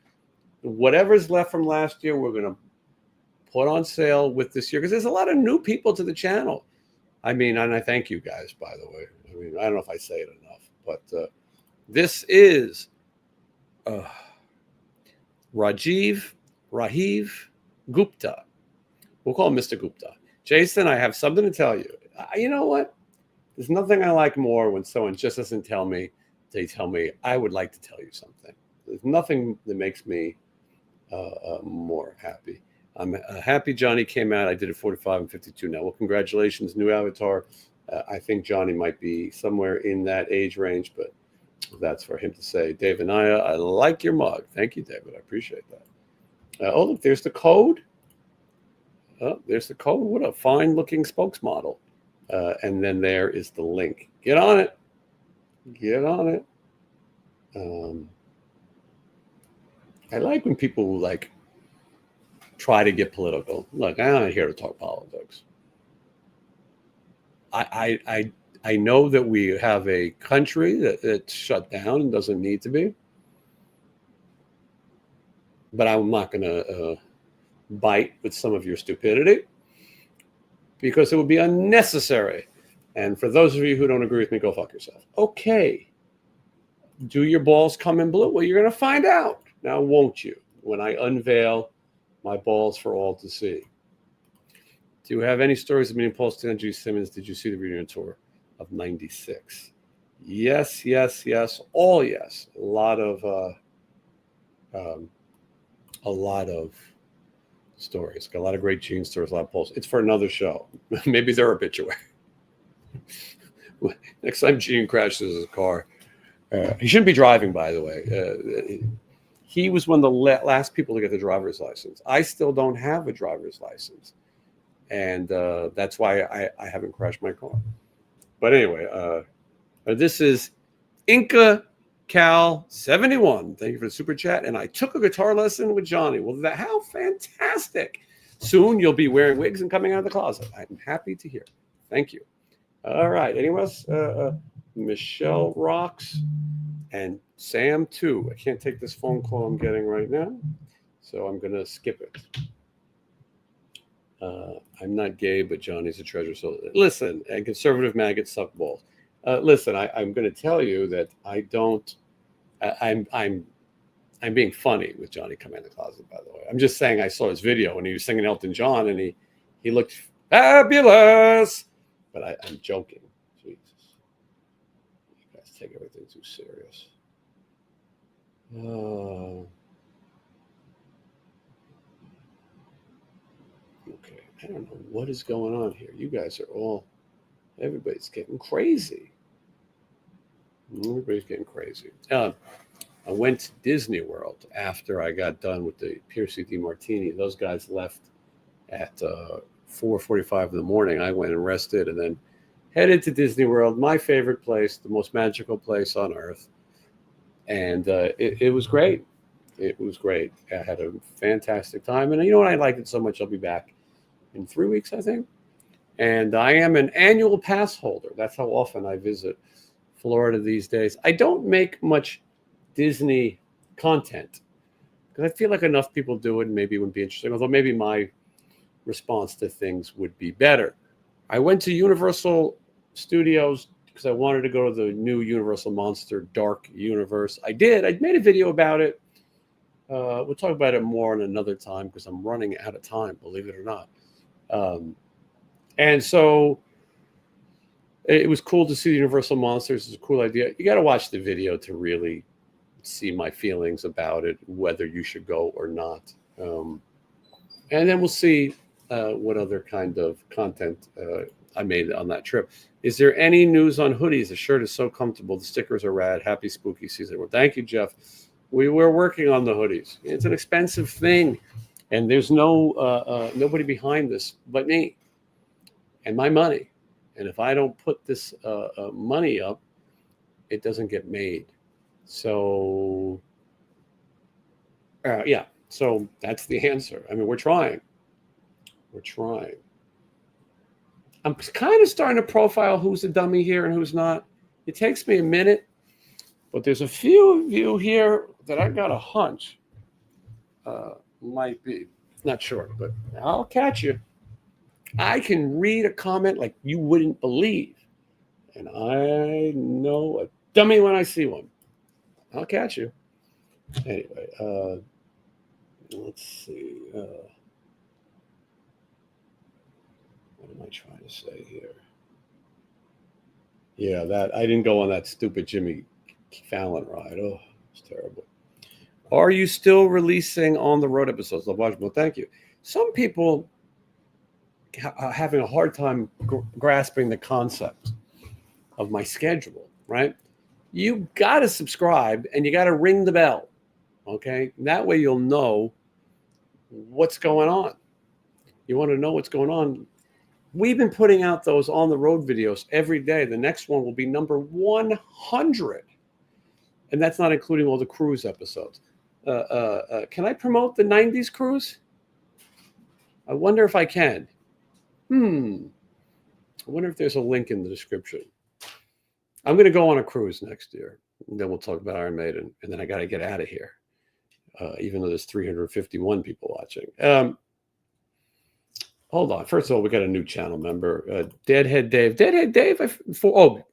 Whatever's left from last year, we're going to put on sale with this year because there's a lot of new people to the channel. I mean, and I thank you guys, by the way. I mean, I don't know if I say it enough, but this is Rajiv Gupta. We'll call him Mr. Gupta. Jason, I have something to tell you. You know what? There's nothing I like more when someone just doesn't tell me. They tell me, I would like to tell you something. There's nothing that makes me more happy. I'm happy Johnny came out. I did it 45 and 52 now. Well, congratulations, new avatar. I think Johnny might be somewhere in that age range, but that's for him to say. Dave Anaya, I like your mug. Thank you, David. I appreciate that. Oh, look, there's the code. Oh, there's the code. What a fine-looking spokesmodel. And then there is the link. Get on it. Get on it. I like when people like try to get political. Look, I'm not here to talk politics. I know that we have a country that's shut down and doesn't need to be, but I'm not going to bite with some of your stupidity because it would be unnecessary. And for those of you who don't agree with me, go fuck yourself. Okay. Do your balls come in blue? Well, you're going to find out. Now, won't you? When I unveil my balls for all to see. Do you have any stories of meeting Paul Stanley Simmons? Did you see the reunion tour of '96? Yes, yes, yes. All yes. A lot of stories. Got a lot of great Gene stories, a lot of polls. It's for another show. Maybe they're obituary. Next time Gene crashes his car. He shouldn't be driving, by the way. He was one of the last people to get the driver's license. I still don't have a driver's license. And that's why I haven't crashed my car. But anyway, this is Inca Cal 71. Thank you for the super chat. And I took a guitar lesson with Johnny. Well, how fantastic. Soon you'll be wearing wigs and coming out of the closet. I'm happy to hear. Thank you. All right. Anyone else? Michelle rocks. And Sam, too. I can't take this phone call I'm getting right now, so I'm going to skip it. I'm not gay, but Johnny's a treasure. So listen, and conservative maggots suck balls. Listen, I'm going to tell you that I don't. I'm being funny with Johnny coming in the closet. By the way, I'm just saying I saw his video when he was singing Elton John, and he looked fabulous. But I'm joking. Jesus, you guys take everything too serious. Okay, I don't know what is going on here. You guys are everybody's getting crazy. Everybody's getting crazy. I went to Disney World after I got done with the Pearcy DeMartini. Those guys left at 4:45 in the morning. I went and rested and then headed to Disney World, my favorite place, the most magical place on earth. And it was great. It was great. I had a fantastic time. And you know what? I liked it so much. I'll be back in 3 weeks, I think. And I am an annual pass holder. That's how often I visit Florida these days. I don't make much Disney content because I feel like enough people do it and maybe it wouldn't be interesting, although maybe my response to things would be better. I went to Universal Studios because I wanted to go to the new Universal Monster Dark Universe. I did. I made a video about it. We'll talk about it more in another time because I'm running out of time, believe it or not. And so it was cool to see the Universal Monsters. It's a cool idea. You got to watch the video to really see my feelings about it, whether you should go or not. And then we'll see what other kind of content I made on that trip. Is there any news on hoodies? The shirt is so comfortable. The stickers are rad. Happy spooky season. Well, thank you, Jeff. We were working on the hoodies. It's an expensive thing, and there's nobody behind this but me and my money. And if I don't put this money up, it doesn't get made. So, yeah. So that's the answer. I mean, we're trying. We're trying. I'm kind of starting to profile who's a dummy here and who's not. It takes me a minute, but there's a few of you here that I got a hunch might be. Not sure, but I'll catch you. I can read a comment like you wouldn't believe, and I know a dummy when I see one. I'll catch you. Anyway, let's see. What am I trying to say here? Yeah, that I didn't go on that stupid Jimmy Fallon ride. Oh, it's terrible. Are you still releasing on the road episodes? Well, thank you. some people are having a hard time grasping the concept of my schedule, right? You got to subscribe and you got to ring the bell, okay? That way you'll know what's going on. You want to know what's going on? We've been putting out those on the road videos every day. The next one will be number 100. And that's not including all the cruise episodes. Can I promote the 90s cruise? I wonder if I can. I wonder if there's a link in the description. I'm going to go on a cruise next year. And then we'll talk about Iron Maiden. And then I got to get out of here, even though there's 351 people watching. Hold on. First of all, we got a new channel member, Deadhead Dave. Deadhead Dave,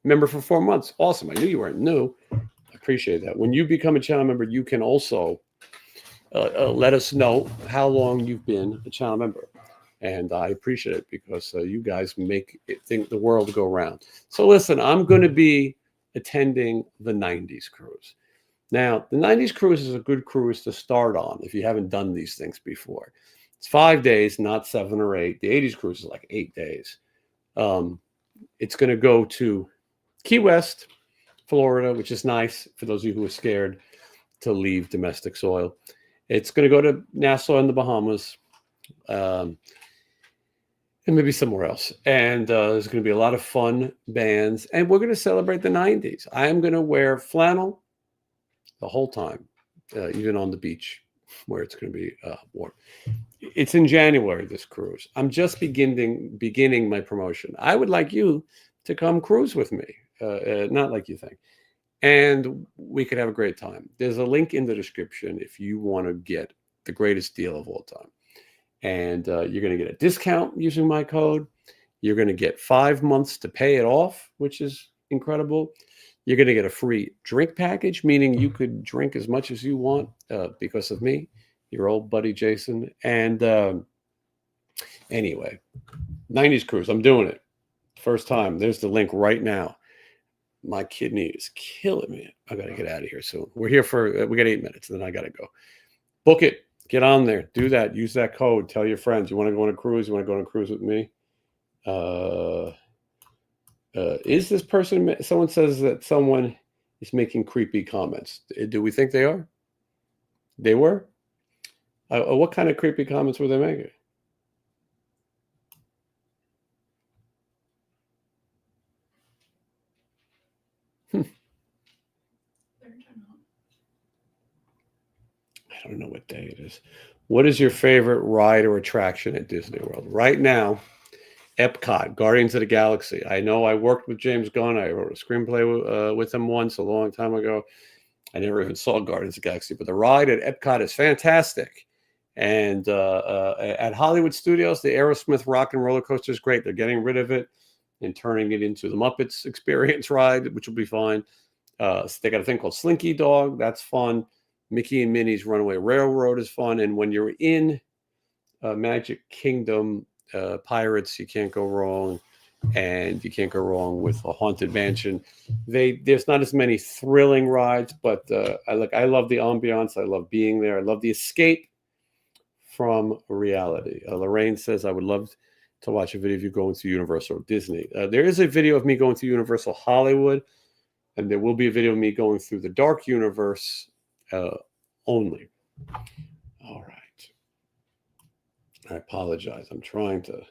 member for 4 months. Awesome. I knew you weren't new. I appreciate that. When you become a channel member, you can also let us know how long you've been a channel member. And I appreciate it because you guys make the world go round. So listen, I'm going to be attending the 90s cruise. Now, the 90s cruise is a good cruise to start on if you haven't done these things before. It's 5 days, not 7 or 8. The 80s cruise is like 8 days. It's going to go to Key West, Florida, which is nice for those of you who are scared to leave domestic soil. It's going to go to Nassau in the Bahamas. And maybe somewhere else. And there's going to be a lot of fun bands. And we're going to celebrate the 90s. I am going to wear flannel the whole time, even on the beach where it's going to be warm. It's in January, this cruise. I'm just beginning my promotion. I would like you to come cruise with me. Not like you think. And we could have a great time. There's a link in the description if you want to get the greatest deal of all time. And you're going to get a discount using my code. You're going to get 5 months to pay it off, which is incredible. You're going to get a free drink package, meaning you could drink as much as you want because of me, your old buddy Jason. And anyway, 90s cruise, I'm doing it. First time. There's the link right now. My kidney is killing me. I got to get out of here soon. We're here we got 8 minutes, and then I got to go. Book it. Get on there. Do that. Use that code. Tell your friends. You want to go on a cruise? You want to go on a cruise with me? Is this person... Someone says that someone is making creepy comments. Do we think they are? They were? What kind of creepy comments were they making? I don't know what day it is. What is your favorite ride or attraction at Disney World? Right now, Epcot, Guardians of the Galaxy. I know I worked with James Gunn. I wrote a screenplay with him once a long time ago. I never even saw Guardians of the Galaxy, but the ride at Epcot is fantastic. And at Hollywood Studios, the Aerosmith Rock and Roller Coaster is great. They're getting rid of it and turning it into the Muppets Experience ride, which will be fine. They got a thing called Slinky Dog. That's fun. Mickey and Minnie's Runaway Railroad is fun. And when you're in Magic Kingdom Pirates, you can't go wrong. And you can't go wrong with a Haunted Mansion. There's not as many thrilling rides, but I love the ambiance. I love being there. I love the escape from reality. Lorraine says, I would love to watch a video of you going to Universal or Disney. There is a video of me going to Universal Hollywood, and there will be a video of me going through the Dark Universe only. All right. I apologize. I'm trying to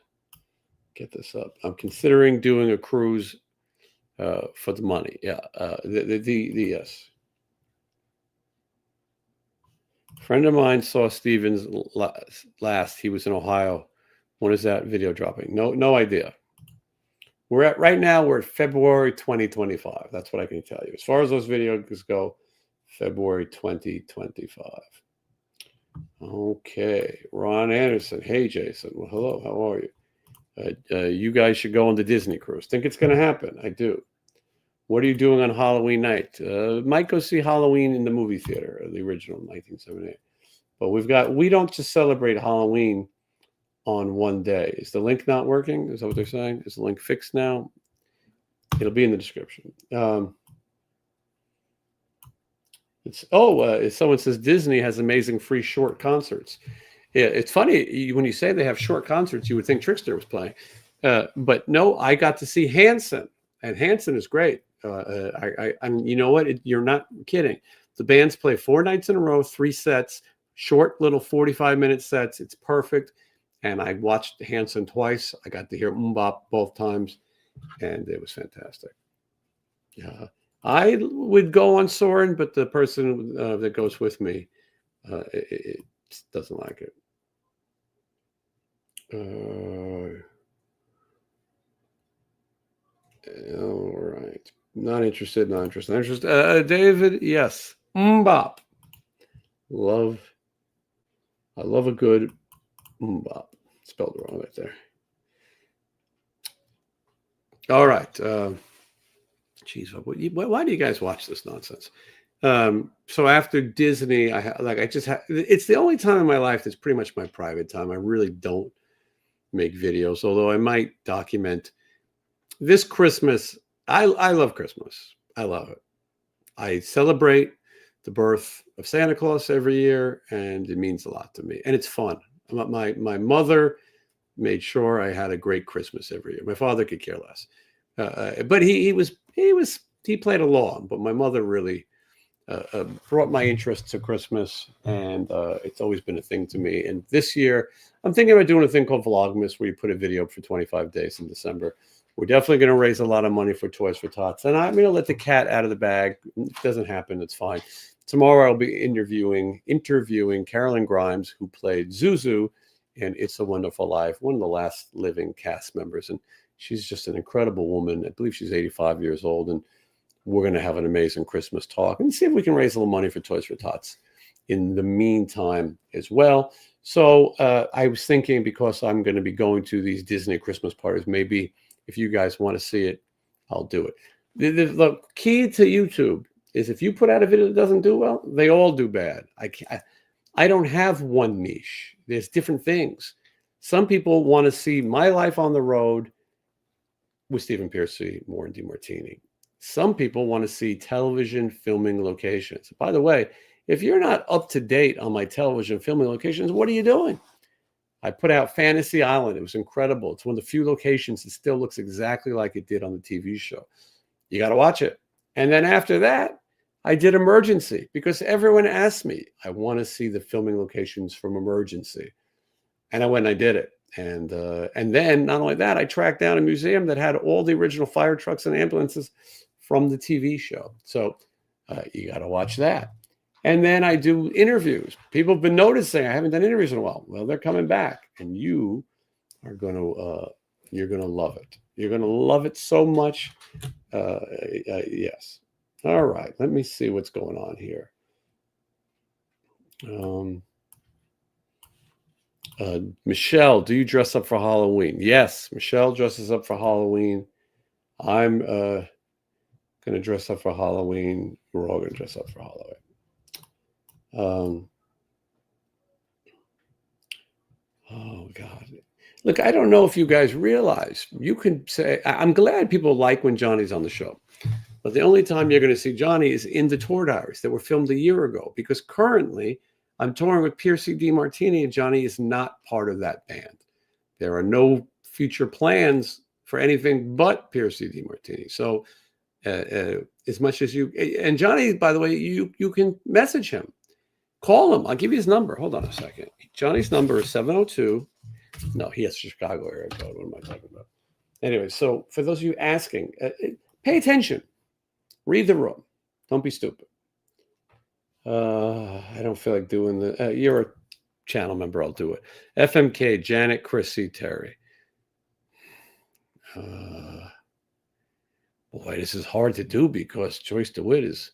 get this up. I'm considering doing a cruise for the money. Yeah. Yes. A friend of mine saw Stevens last. He was in Ohio. When is that video dropping? No idea. Right now, we're at February 2025. That's what I can tell you. As far as those videos go, February 2025. Okay. Ron Anderson. Hey, Jason. Well, hello. How are you? You guys should go on the Disney cruise. Think it's going to happen? I do. What are you doing on Halloween night? Might go see Halloween in the movie theater, the original 1978. But we don't just celebrate Halloween on one day. Is the link not working? Is that what they're saying? Is the link fixed now? It'll be in the description. Someone says Disney has amazing free short concerts. Yeah, it's funny when you say they have short concerts. You would think Trickster was playing, but no. I got to see Hanson, and Hanson is great. And you know what? You're not kidding. The bands play 4 nights in a row, 3 sets, short little 45-minute sets. It's perfect. And I watched Hanson twice. I got to hear Mbop both times, and it was fantastic. I would go on Soren, but the person that goes with me it doesn't like it. All right. Not interested. David, yes. Mbop. I love a good Mbop. Spelled wrong right there. All right. Geez, why do you guys watch this nonsense? So after Disney, it's the only time in my life that's pretty much my private time. I really don't make videos, although I might document this Christmas. I love Christmas. I love it. I celebrate the birth of Santa Claus every year, and it means a lot to me. And it's fun. My mother made sure I had a great Christmas every year. My father could care less, but he played along. But my mother really brought my interest to Christmas, and it's always been a thing to me. And this year, I'm thinking about doing a thing called Vlogmas, where you put a video up for 25 days in December. We're definitely going to raise a lot of money for Toys for Tots, and I'm going to let the cat out of the bag. If it doesn't happen, it's fine. Tomorrow, I'll be interviewing Carolyn Grimes, who played Zuzu in It's a Wonderful Life, one of the last living cast members, and she's just an incredible woman. I believe she's 85 years old, and we're going to have an amazing Christmas talk and see if we can raise a little money for Toys for Tots in the meantime as well. So I was thinking, because I'm going to be going to these Disney Christmas parties, maybe if you guys want to see it, I'll do it. The key to YouTube is if you put out a video that doesn't do well, they all do bad. I don't have one niche. There's different things. Some people want to see my life on the road with Stephen Pearcy, Moore, and DeMartini. Some people want to see television filming locations. By the way, if you're not up to date on my television filming locations, what are you doing? I put out Fantasy Island. It was incredible. It's one of the few locations that still looks exactly like it did on the TV show. You got to watch it. And then after that, I did Emergency, because everyone asked me, I want to see the filming locations from Emergency. And I went and I did it. And then not only that, I tracked down a museum that had all the original fire trucks and ambulances from the TV show. So you got to watch that. And then I do interviews. People have been noticing I haven't done interviews in a while. Well, they're coming back, and you are going to you're going to love it. You're going to love it so much. Yes. All right. Let me see what's going on here. Michelle, do you dress up for Halloween? Yes, Michelle dresses up for Halloween. I'm going to dress up for Halloween. We're all going to dress up for Halloween. Oh, God. Look, I don't know if you guys realize, you can say, I'm glad people like when Johnny's on the show, but the only time you're going to see Johnny is in the tour diaries that were filmed a year ago, because currently I'm touring with Pearcy DeMartini, and Johnny is not part of that band. There are no future plans for anything but Pearcy DeMartini. So as much as you, and Johnny, by the way, you can message him. Call him. I'll give you his number. Hold on a second. Johnny's number is 702. No, he has Chicago area code. What am I talking about? Anyway, so for those of you asking, pay attention. Read the room. Don't be stupid. I don't feel like doing the. You're a channel member. I'll do it. FMK, Janet, Chrissy, Terry. Boy, this is hard to do because Joyce DeWitt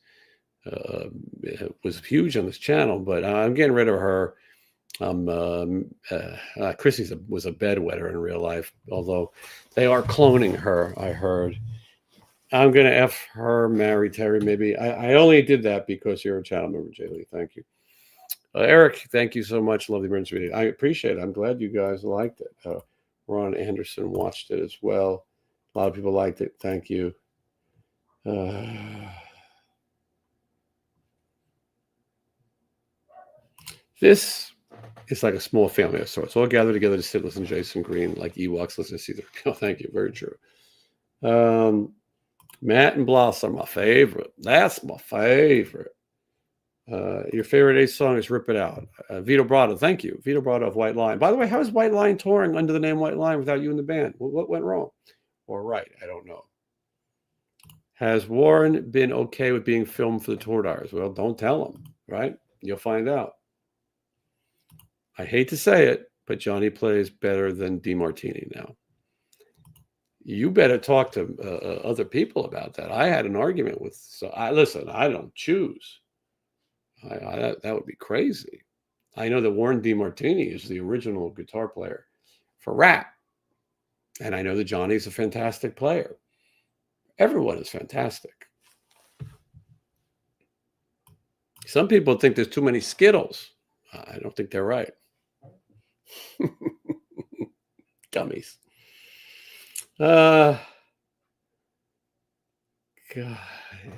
was huge on this channel, but I'm getting rid of her. Chrissy was a bedwetter in real life, although they are cloning her, I heard. I'm going to F her, marry Terry, maybe. I only did that because you're a channel member, Jay Lee. Thank you. Eric, thank you so much. Love the emergency video. I appreciate it. I'm glad you guys liked it. Ron Anderson watched it as well. A lot of people liked it. Thank you. This It's like a small family of sorts, all gathered together to sit, listen to Jason Green, like Ewoks listen to Caesar. Oh, thank you. Very true. Matt and Bloss are my favorite. That's my favorite. Your favorite Ace song is Rip It Out. Vito Brado, thank you. Vito Brado of White Line. By the way, how is White Line touring under the name White Line without you in the band? What went wrong? Or right, I don't know. Has Warren been okay with being filmed for the tour diaries? Well, don't tell him, right? You'll find out. I hate to say it, but Johnny plays better than DeMartini now. You better talk to other people about that. I had an argument with. Listen. I don't choose. That would be crazy. I know that Warren DeMartini is the original guitar player for rap, and I know that Johnny's a fantastic player. Everyone is fantastic. Some people think there's too many Skittles. I don't think they're right. Gummies. God,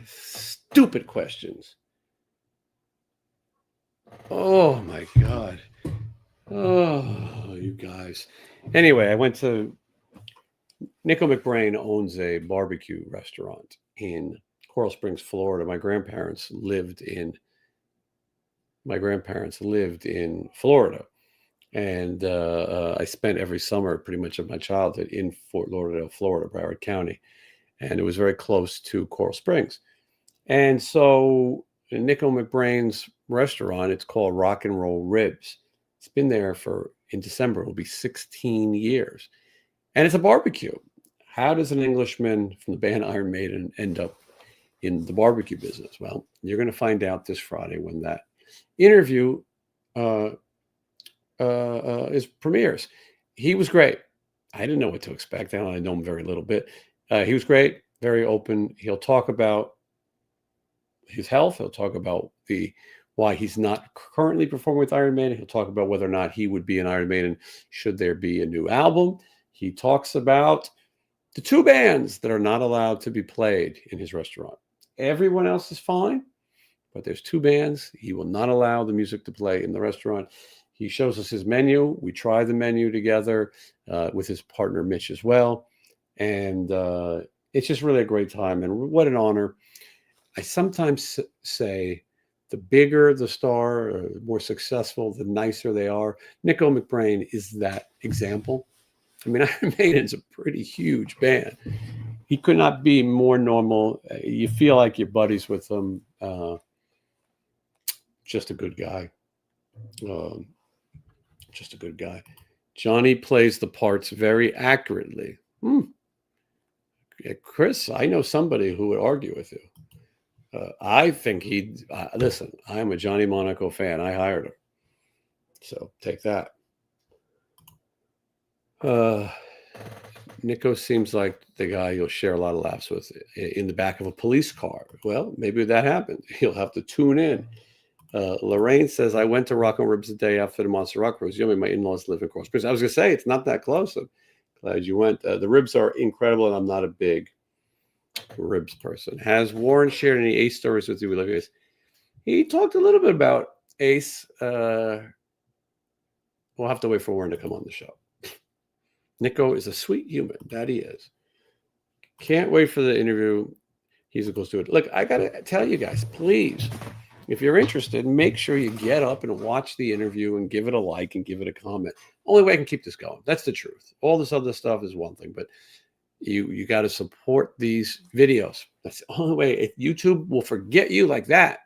stupid questions. Oh my God. Oh, you guys. Anyway, I went to Nicko McBrain owns a barbecue restaurant in Coral Springs, Florida. My grandparents lived in Florida. And I spent every summer pretty much of my childhood in Fort Lauderdale, Florida, Broward County. And it was very close to Coral Springs. And so Nicko McBrain's restaurant, it's called Rock and Roll Ribs. It's been there in December, it will be 16 years. And it's a barbecue. How does an Englishman from the band Iron Maiden end up in the barbecue business? Well, you're going to find out this Friday when that interview premieres. He was great. I didn't know what to expect. I know him very little bit. He was great, very open. He'll talk about his health. He'll talk about why he's not currently performing with Iron Maiden. He'll talk about whether or not he would be an Iron Maiden should there be a new album. He talks about the two bands that are not allowed to be played in his restaurant. Everyone else is fine, but there's two bands he will not allow the music to play in the restaurant. He shows us his menu. We try the menu together with his partner, Mitch, as well. And it's just really a great time. And what an honor. I sometimes say the bigger the star, or the more successful, the nicer they are. Nicko McBrain is that example. I mean, Iron Maiden's a pretty huge band. He could not be more normal. You feel like you're buddies with him. Just a good guy. Just a good guy. Johnny plays the parts very accurately. Chris, I know somebody who would argue with you. I think listen, I'm a Johnny Monaco fan. I hired him. So take that. Nicko seems like the guy you'll share a lot of laughs with in the back of a police car. Well, maybe that happened. You'll have to tune in. Lorraine says, I went to Rock and Ribs the day after the Monster Rock Cruise. You know, my in-laws live in Coral Springs. I was going to say, it's not that close. I'm glad you went. The ribs are incredible, and I'm not a big ribs person. Has Warren shared any Ace stories with you? We love Ace. He talked a little bit about Ace. We'll have to wait for Warren to come on the show. Nicko is a sweet human. That he is. Can't wait for the interview. He's supposed to do it. Look, I got to tell you guys, please, if you're interested, make sure you get up and watch the interview and give it a like and give it a comment. Only way I can keep this going. That's the truth. All this other stuff is one thing, but you got to support these videos. That's the only way. If YouTube will forget you like that.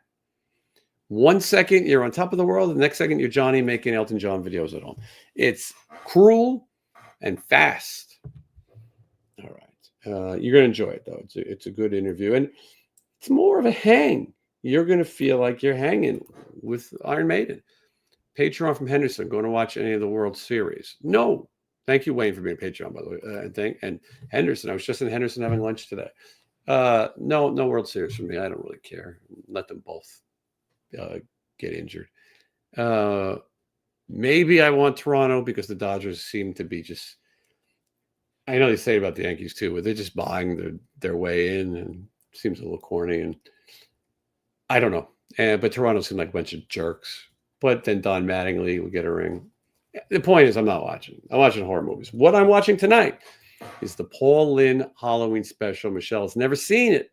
1 second, you're on top of the world. The next second, you're Johnny making Elton John videos at home. It's cruel and fast. All right. You're going to enjoy it, though. It's a good interview. And it's more of a hang. You're going to feel like you're hanging with Iron Maiden. Patron from Henderson, going to watch any of the World Series? No. Thank you, Wayne, for being a Patron, by the way. And Henderson, I was just in Henderson having lunch today. No World Series for me. I don't really care. Let them both get injured. Maybe I want Toronto because the Dodgers seem to be just, I know they say about the Yankees too, but they're just buying their way in, and it seems a little corny, and I don't know. But Toronto seemed like a bunch of jerks. But then Don Mattingly will get a ring. The point is, I'm not watching. I'm watching horror movies. What I'm watching tonight is the Paul Lynde Halloween special. Michelle's never seen it.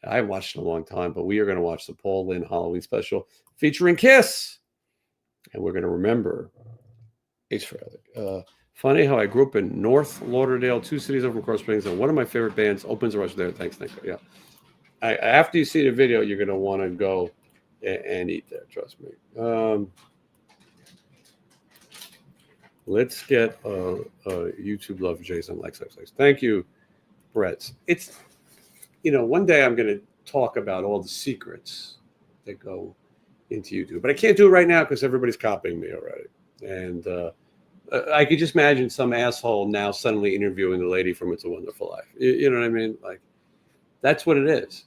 I haven't watched it in a long time, but we are going to watch the Paul Lynde Halloween special featuring Kiss. And we're going to remember Ace Frehley. Funny how I grew up in North Lauderdale, 2 cities over from Coral Springs, and one of my favorite bands opens a rush there. Thanks, Nicko. Yeah. After you see the video, you're going to want to go and eat there. Trust me. Let's get YouTube love for Jason likes. Thank you, Brett. It's, one day I'm going to talk about all the secrets that go into YouTube, but I can't do it right now because everybody's copying me already. And I could just imagine some asshole now suddenly interviewing the lady from It's a Wonderful Life. You know what I mean? Like, that's what it is.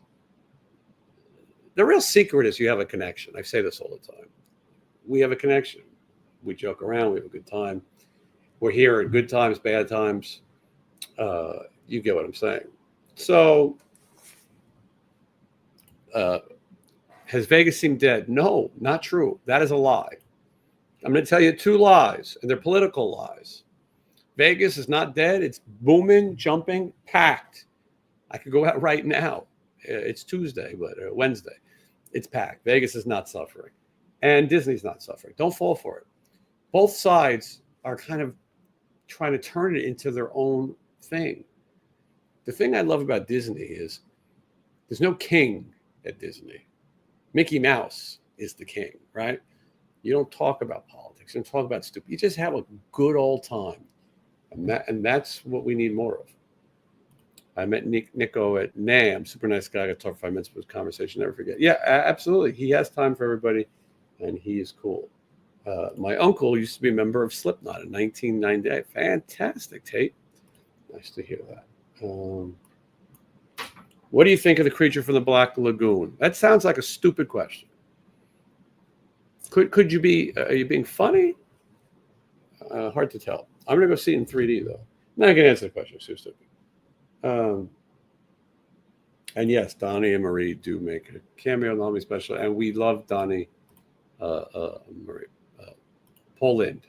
The real secret is you have a connection. I say this all the time. We have a connection. We joke around. We have a good time. We're here at good times, bad times. You get what I'm saying. So, has Vegas seemed dead? No, not true. That is a lie. I'm going to tell you 2 lies, and they're political lies. Vegas is not dead. It's booming, jumping, packed. I could go out right now. It's Tuesday, but Wednesday. It's packed. Vegas is not suffering. And Disney's not suffering. Don't fall for it. Both sides are kind of trying to turn it into their own thing. The thing I love about Disney is there's no king at Disney. Mickey Mouse is the king, right? You don't talk about politics. You don't talk about stupid. You just have a good old time. And that's what we need more of. I met Nicko at NAMM. Super nice guy. I got to talk for 5 minutes for his conversation. Never forget. Yeah, absolutely. He has time for everybody, and he is cool. My uncle used to be a member of Slipknot in 1998. Fantastic, Tate. Nice to hear that. What do you think of the creature from the Black Lagoon? That sounds like a stupid question. Could you be? Are you being funny? Hard to tell. I'm gonna go see it in 3D though. I'm not gonna answer the question. It's too stupid. And yes, Donnie and Marie do make a cameo in the Halloween special, and we love Donnie, Marie, Paul Lynde.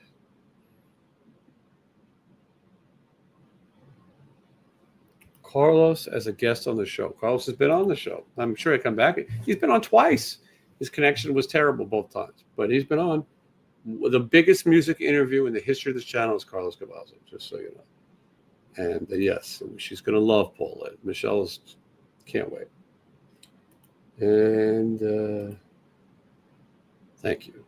Carlos as a guest on the show. Carlos has been on the show. I'm sure he'll come back. He's been on twice. His connection was terrible both times, but he's been on. The biggest music interview in the history of this channel is Carlos Cavazzo, just so you know. And yes, she's going to love Paul Lynde. Michelle's can't wait. And thank you.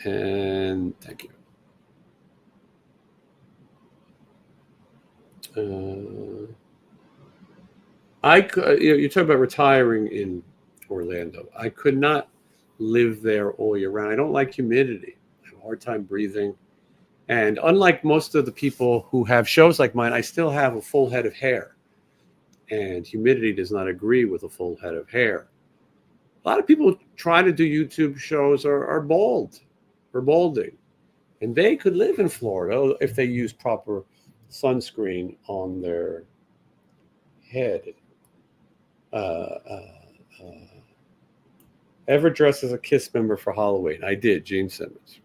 And thank you. I could, you talk about retiring in Orlando. I could not live there all year round. I don't like humidity. I have a hard time breathing. And unlike most of the people who have shows like mine, I still have a full head of hair. And humidity does not agree with a full head of hair. A lot of people try to do YouTube shows are bald or balding. And they could live in Florida if they use proper sunscreen on their head. Ever dressed as a Kiss member for Halloween? I did, Gene Simmons.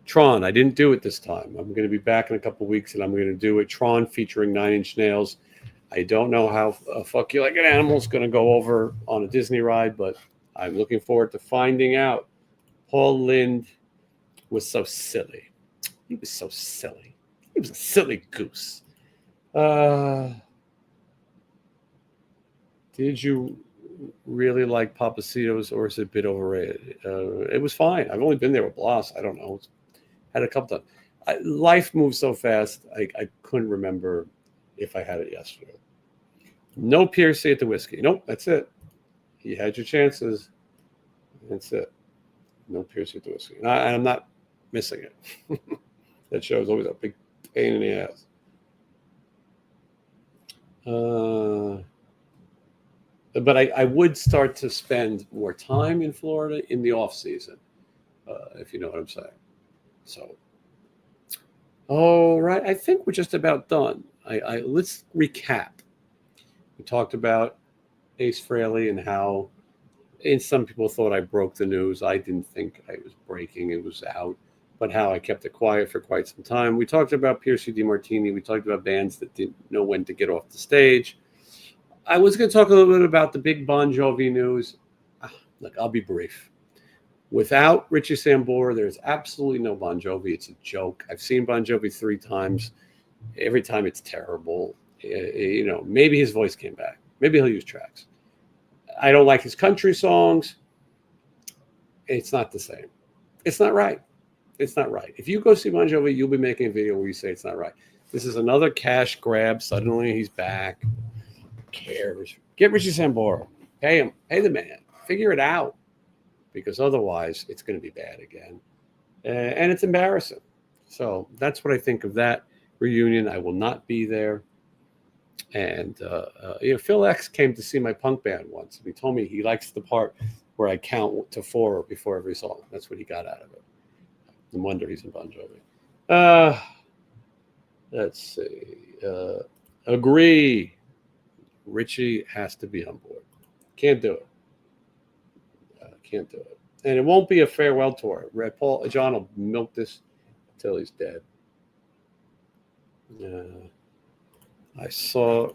Tron, I didn't do it this time. I'm going to be back in a couple weeks, and I'm going to do it. Tron featuring 9 Inch Nails. I don't know how Fuck You Like an Animal is going to go over on a Disney ride, but I'm looking forward to finding out. Paul Lynde was so silly. He was so silly. He was a silly goose. Did you really like Papacitos, or is it a bit overrated? It was fine. I've only been there with Blas. I don't know. Had a couple times. Life moves so fast, I couldn't remember if I had it yesterday. No Pearcy at the whiskey. Nope, that's it. You had your chances. That's it. No Pearcy at the whiskey. And I'm not missing it. That show is always a big pain in the ass. But I would start to spend more time in Florida in the off season, if you know what I'm saying. So, all right, I think we're just about done. Let's recap. We talked about Ace Frehley and how, and some people thought I broke the news. I didn't think I was breaking; it was out. But how I kept it quiet for quite some time. We talked about Pearcy DeMartini. We talked about bands that didn't know when to get off the stage. I was going to talk a little bit about the big Bon Jovi news. Look, I'll be brief. Without Richie Sambora, there's absolutely no Bon Jovi. It's a joke. I've seen Bon Jovi 3 times. Every time it's terrible. Maybe his voice came back. Maybe he'll use tracks. I don't like his country songs. It's not the same. It's not right. It's not right. If you go see Bon Jovi, you'll be making a video where you say it's not right. This is another cash grab. Suddenly he's back. Who cares? Get Richie Sambora. Pay him. Pay the man. Figure it out. Because otherwise, it's going to be bad again. And it's embarrassing. So that's what I think of that reunion. I will not be there. And, Phil X came to see my punk band once. And he told me he likes the part where I count to 4 before every song. That's what he got out of it. No wonder he's in Bon Jovi. Let's see. Agree. Richie has to be on board. Can't do it. Can't do it. And it won't be a farewell tour. John will milk this until he's dead. I saw,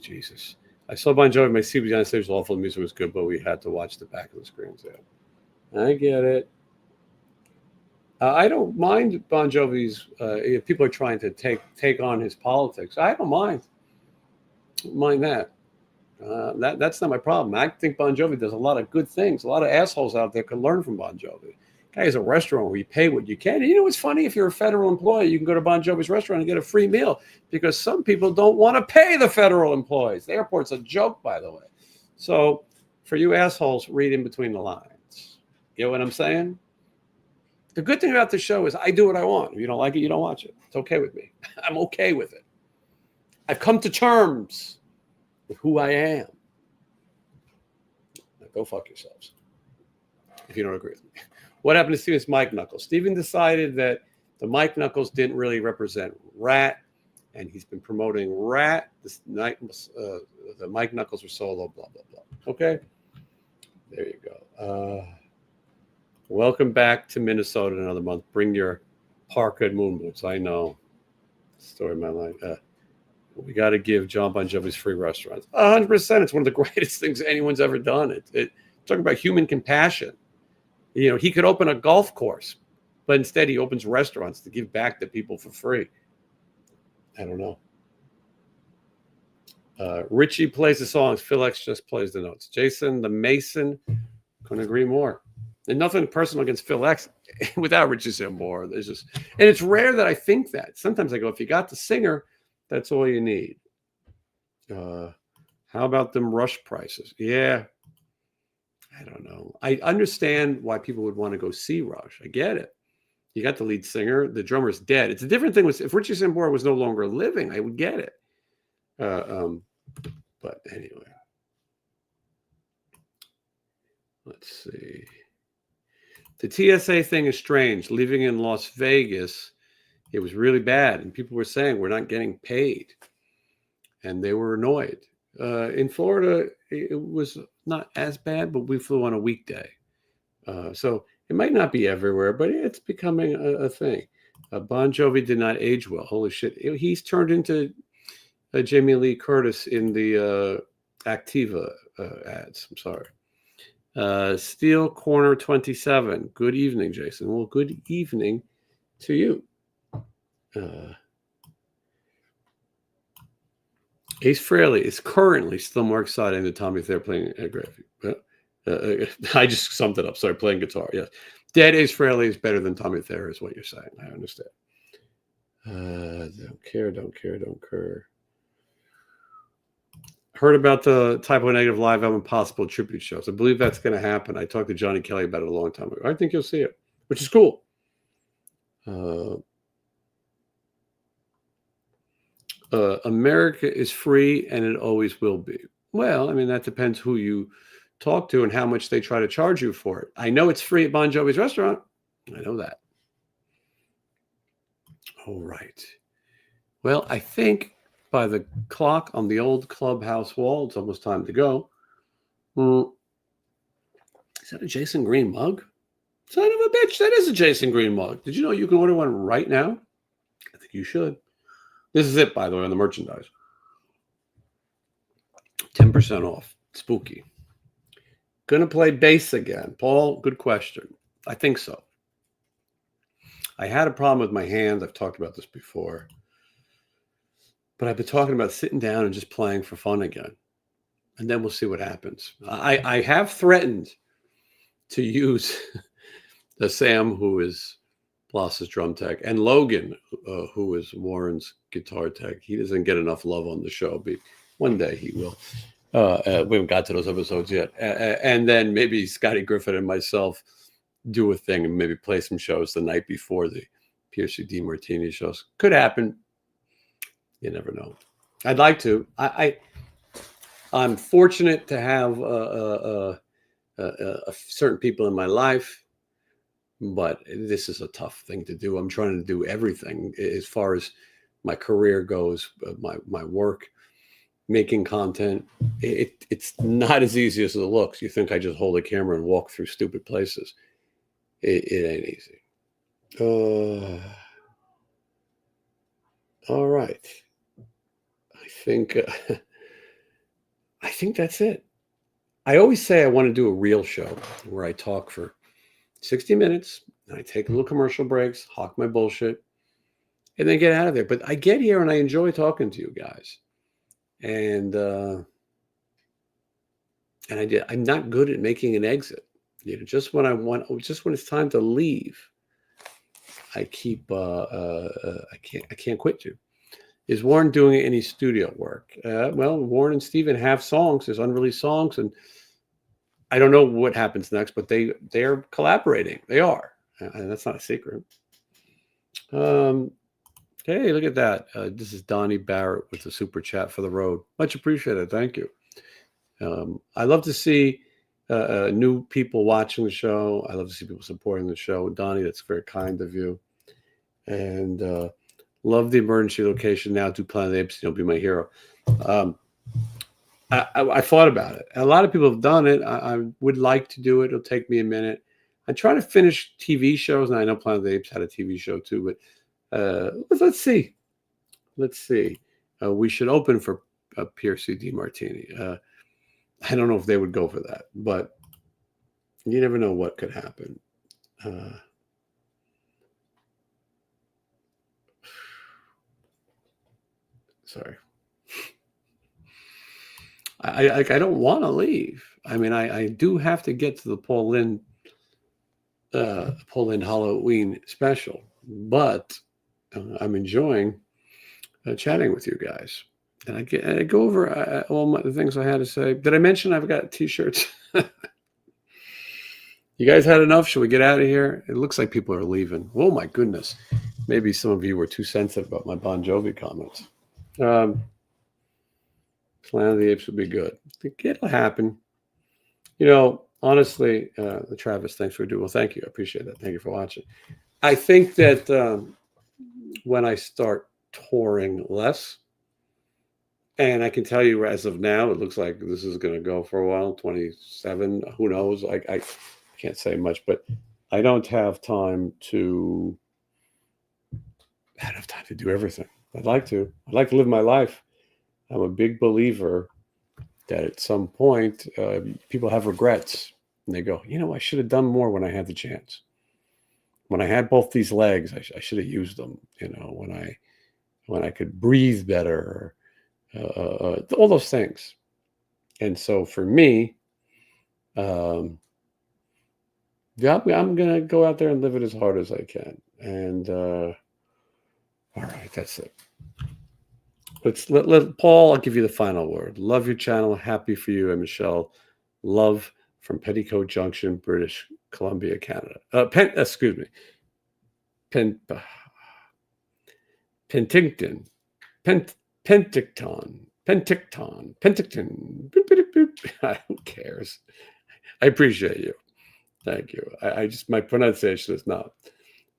Jesus. I saw Bon Jovi. My seat was on stage. Awful. The music was good, but we had to watch the back of the screens. Yeah. I get it. I don't mind Bon Jovi's. If people are trying to take on his politics, I don't mind. Mind that. That's not my problem. I think Bon Jovi does a lot of good things. A lot of assholes out there can learn from Bon Jovi. Guy has a restaurant where you pay what you can. And you know what's funny? If you're a federal employee, you can go to Bon Jovi's restaurant and get a free meal because some people don't want to pay the federal employees. The airport's a joke, by the way. So for you assholes, read in between the lines. You know what I'm saying? The good thing about the show is I do what I want. If you don't like it, you don't watch it. It's okay with me. I'm okay with it. I've come to terms with who I am. Now go fuck yourselves if you don't agree with me. What happened to Steven's Mike Knuckles? Steven decided that the Mike Knuckles didn't really represent Rat, and he's been promoting Rat. This night, the Mike Knuckles were solo, blah, blah, blah. Okay? There you go. Welcome back to Minnesota another month. Bring your parka and moon boots. I know. Story of my life. We got to give John Bon Jovi's free restaurants. 100%. It's one of the greatest things anyone's ever done. Talking about human compassion. You know, he could open a golf course, but instead he opens restaurants to give back to people for free. I don't know. Richie plays the songs. Phil X just plays the notes. Jason the Mason, couldn't agree more. And nothing personal against Phil X without Richie Sambora. There's just, and it's rare that I think that. Sometimes I go, if you got the singer, that's all you need. How about them Rush prices? Yeah. I don't know. I understand why people would want to go see Rush. I get it. You got the lead singer. The drummer's dead. It's a different thing. If Richie Sambora was no longer living, I would get it. But anyway. Let's see. The TSA thing is strange. Leaving in Las Vegas, it was really bad. And people were saying we're not getting paid. And they were annoyed. In Florida, it was not as bad, but we flew on a weekday. So it might not be everywhere, but it's becoming a thing. Bon Jovi did not age well. Holy shit. He's turned into Jamie Lee Curtis in the Activa ads. I'm sorry. Steel Corner 27. Good evening, Jason. Well, good evening to you. Ace Frehley is currently still more exciting than Tommy Thayer playing Gravy. I just summed it up. Sorry, playing guitar. Yes. Dead Ace Frehley is better than Tommy Thayer is what you're saying. I understand. Don't care. Heard about the Typo Negative live album possible tribute shows. I believe that's going to happen. I talked to Johnny Kelly about it a long time ago. I think you'll see it, which is cool. America is free and it always will be. Well, I mean, that depends who you talk to and how much they try to charge you for it. I know it's free at Bon Jovi's restaurant. I know that. All right. Well, I think by the clock on the old clubhouse wall. It's almost time to go. Is that a Jason Green mug? Son of a bitch, that is a Jason Green mug. Did you know you can order one right now? I think you should. This is it, by the way, on the merchandise. 10% off. Spooky. Gonna play bass again. Paul, good question. I think so. I had a problem with my hand. I've talked about this before. But I've been talking about sitting down and just playing for fun again. And then we'll see what happens. I have threatened to use the Sam, who is Bloss's drum tech, and Logan, who is Warren's guitar tech. He doesn't get enough love on the show. But one day he will. We haven't got to those episodes yet. And then maybe Scotty Griffin and myself do a thing and maybe play some shows the night before the Pearcy DeMartini shows. Could happen. You never know. I'd like to. I'm fortunate to have certain people in my life, but this is a tough thing to do. I'm trying to do everything as far as my career goes, my work, making content. It's not as easy as it looks. You think I just hold a camera and walk through stupid places. It ain't easy. All right. I think that's it. I always say I want to do a real show where I talk for 60 minutes and I take little commercial breaks, hawk my bullshit, and then get out of there. But I get here and I enjoy talking to you guys. And I'm not good at making an exit. Just when it's time to leave, I keep I can't quit you. Is Warren doing any studio work? Well, Warren and Steven have songs. There's unreleased songs, and I don't know what happens next, but they're collaborating. They are, and that's not a secret. Hey, look at that. This is Donnie Barrett with the super chat for the road. Much appreciated. Thank you. I love to see new people watching the show. I love to see people supporting the show. Donnie, that's very kind of you. And love the emergency location now. Do Planet of the Apes. You'll be my hero. I thought about it. A lot of people have done it. I would like to do it. It'll take me a minute. I'm trying to finish TV shows, and I know Planet of the Apes had a TV show too, but let's see. We should open for Pearcy DeMartini. I don't know if they would go for that, but you never know what could happen. Sorry. I don't want to leave. I mean, I do have to get to the Paul Lynde Halloween special, but I'm enjoying chatting with you guys. And I go over all the things I had to say. Did I mention I've got T-shirts? You guys had enough? Should we get out of here? It looks like people are leaving. Oh, my goodness. Maybe some of you were too sensitive about my Bon Jovi comments. Planet of the Apes would be good. I think it'll happen. Honestly, Travis, thanks for doing. Well, thank you. I appreciate that. Thank you for watching. I think that when I start touring less, and I can tell you as of now, it looks like this is going to go for a while, 27, who knows? I can't say much, but I don't have time to do everything. I'd like to live my life. I'm a big believer that at some point, people have regrets and they go, I should have done more when I had the chance. When I had both these legs, I should have used them, when I could breathe better, all those things. And so for me, I'm going to go out there and live it as hard as I can. And all right, that's it. Let Paul, I'll give you the final word. Love your channel. Happy for you and Michelle. Love from Petticoat Junction, British Columbia, Canada. Penticton. Who cares? I appreciate you. Thank you. My pronunciation is not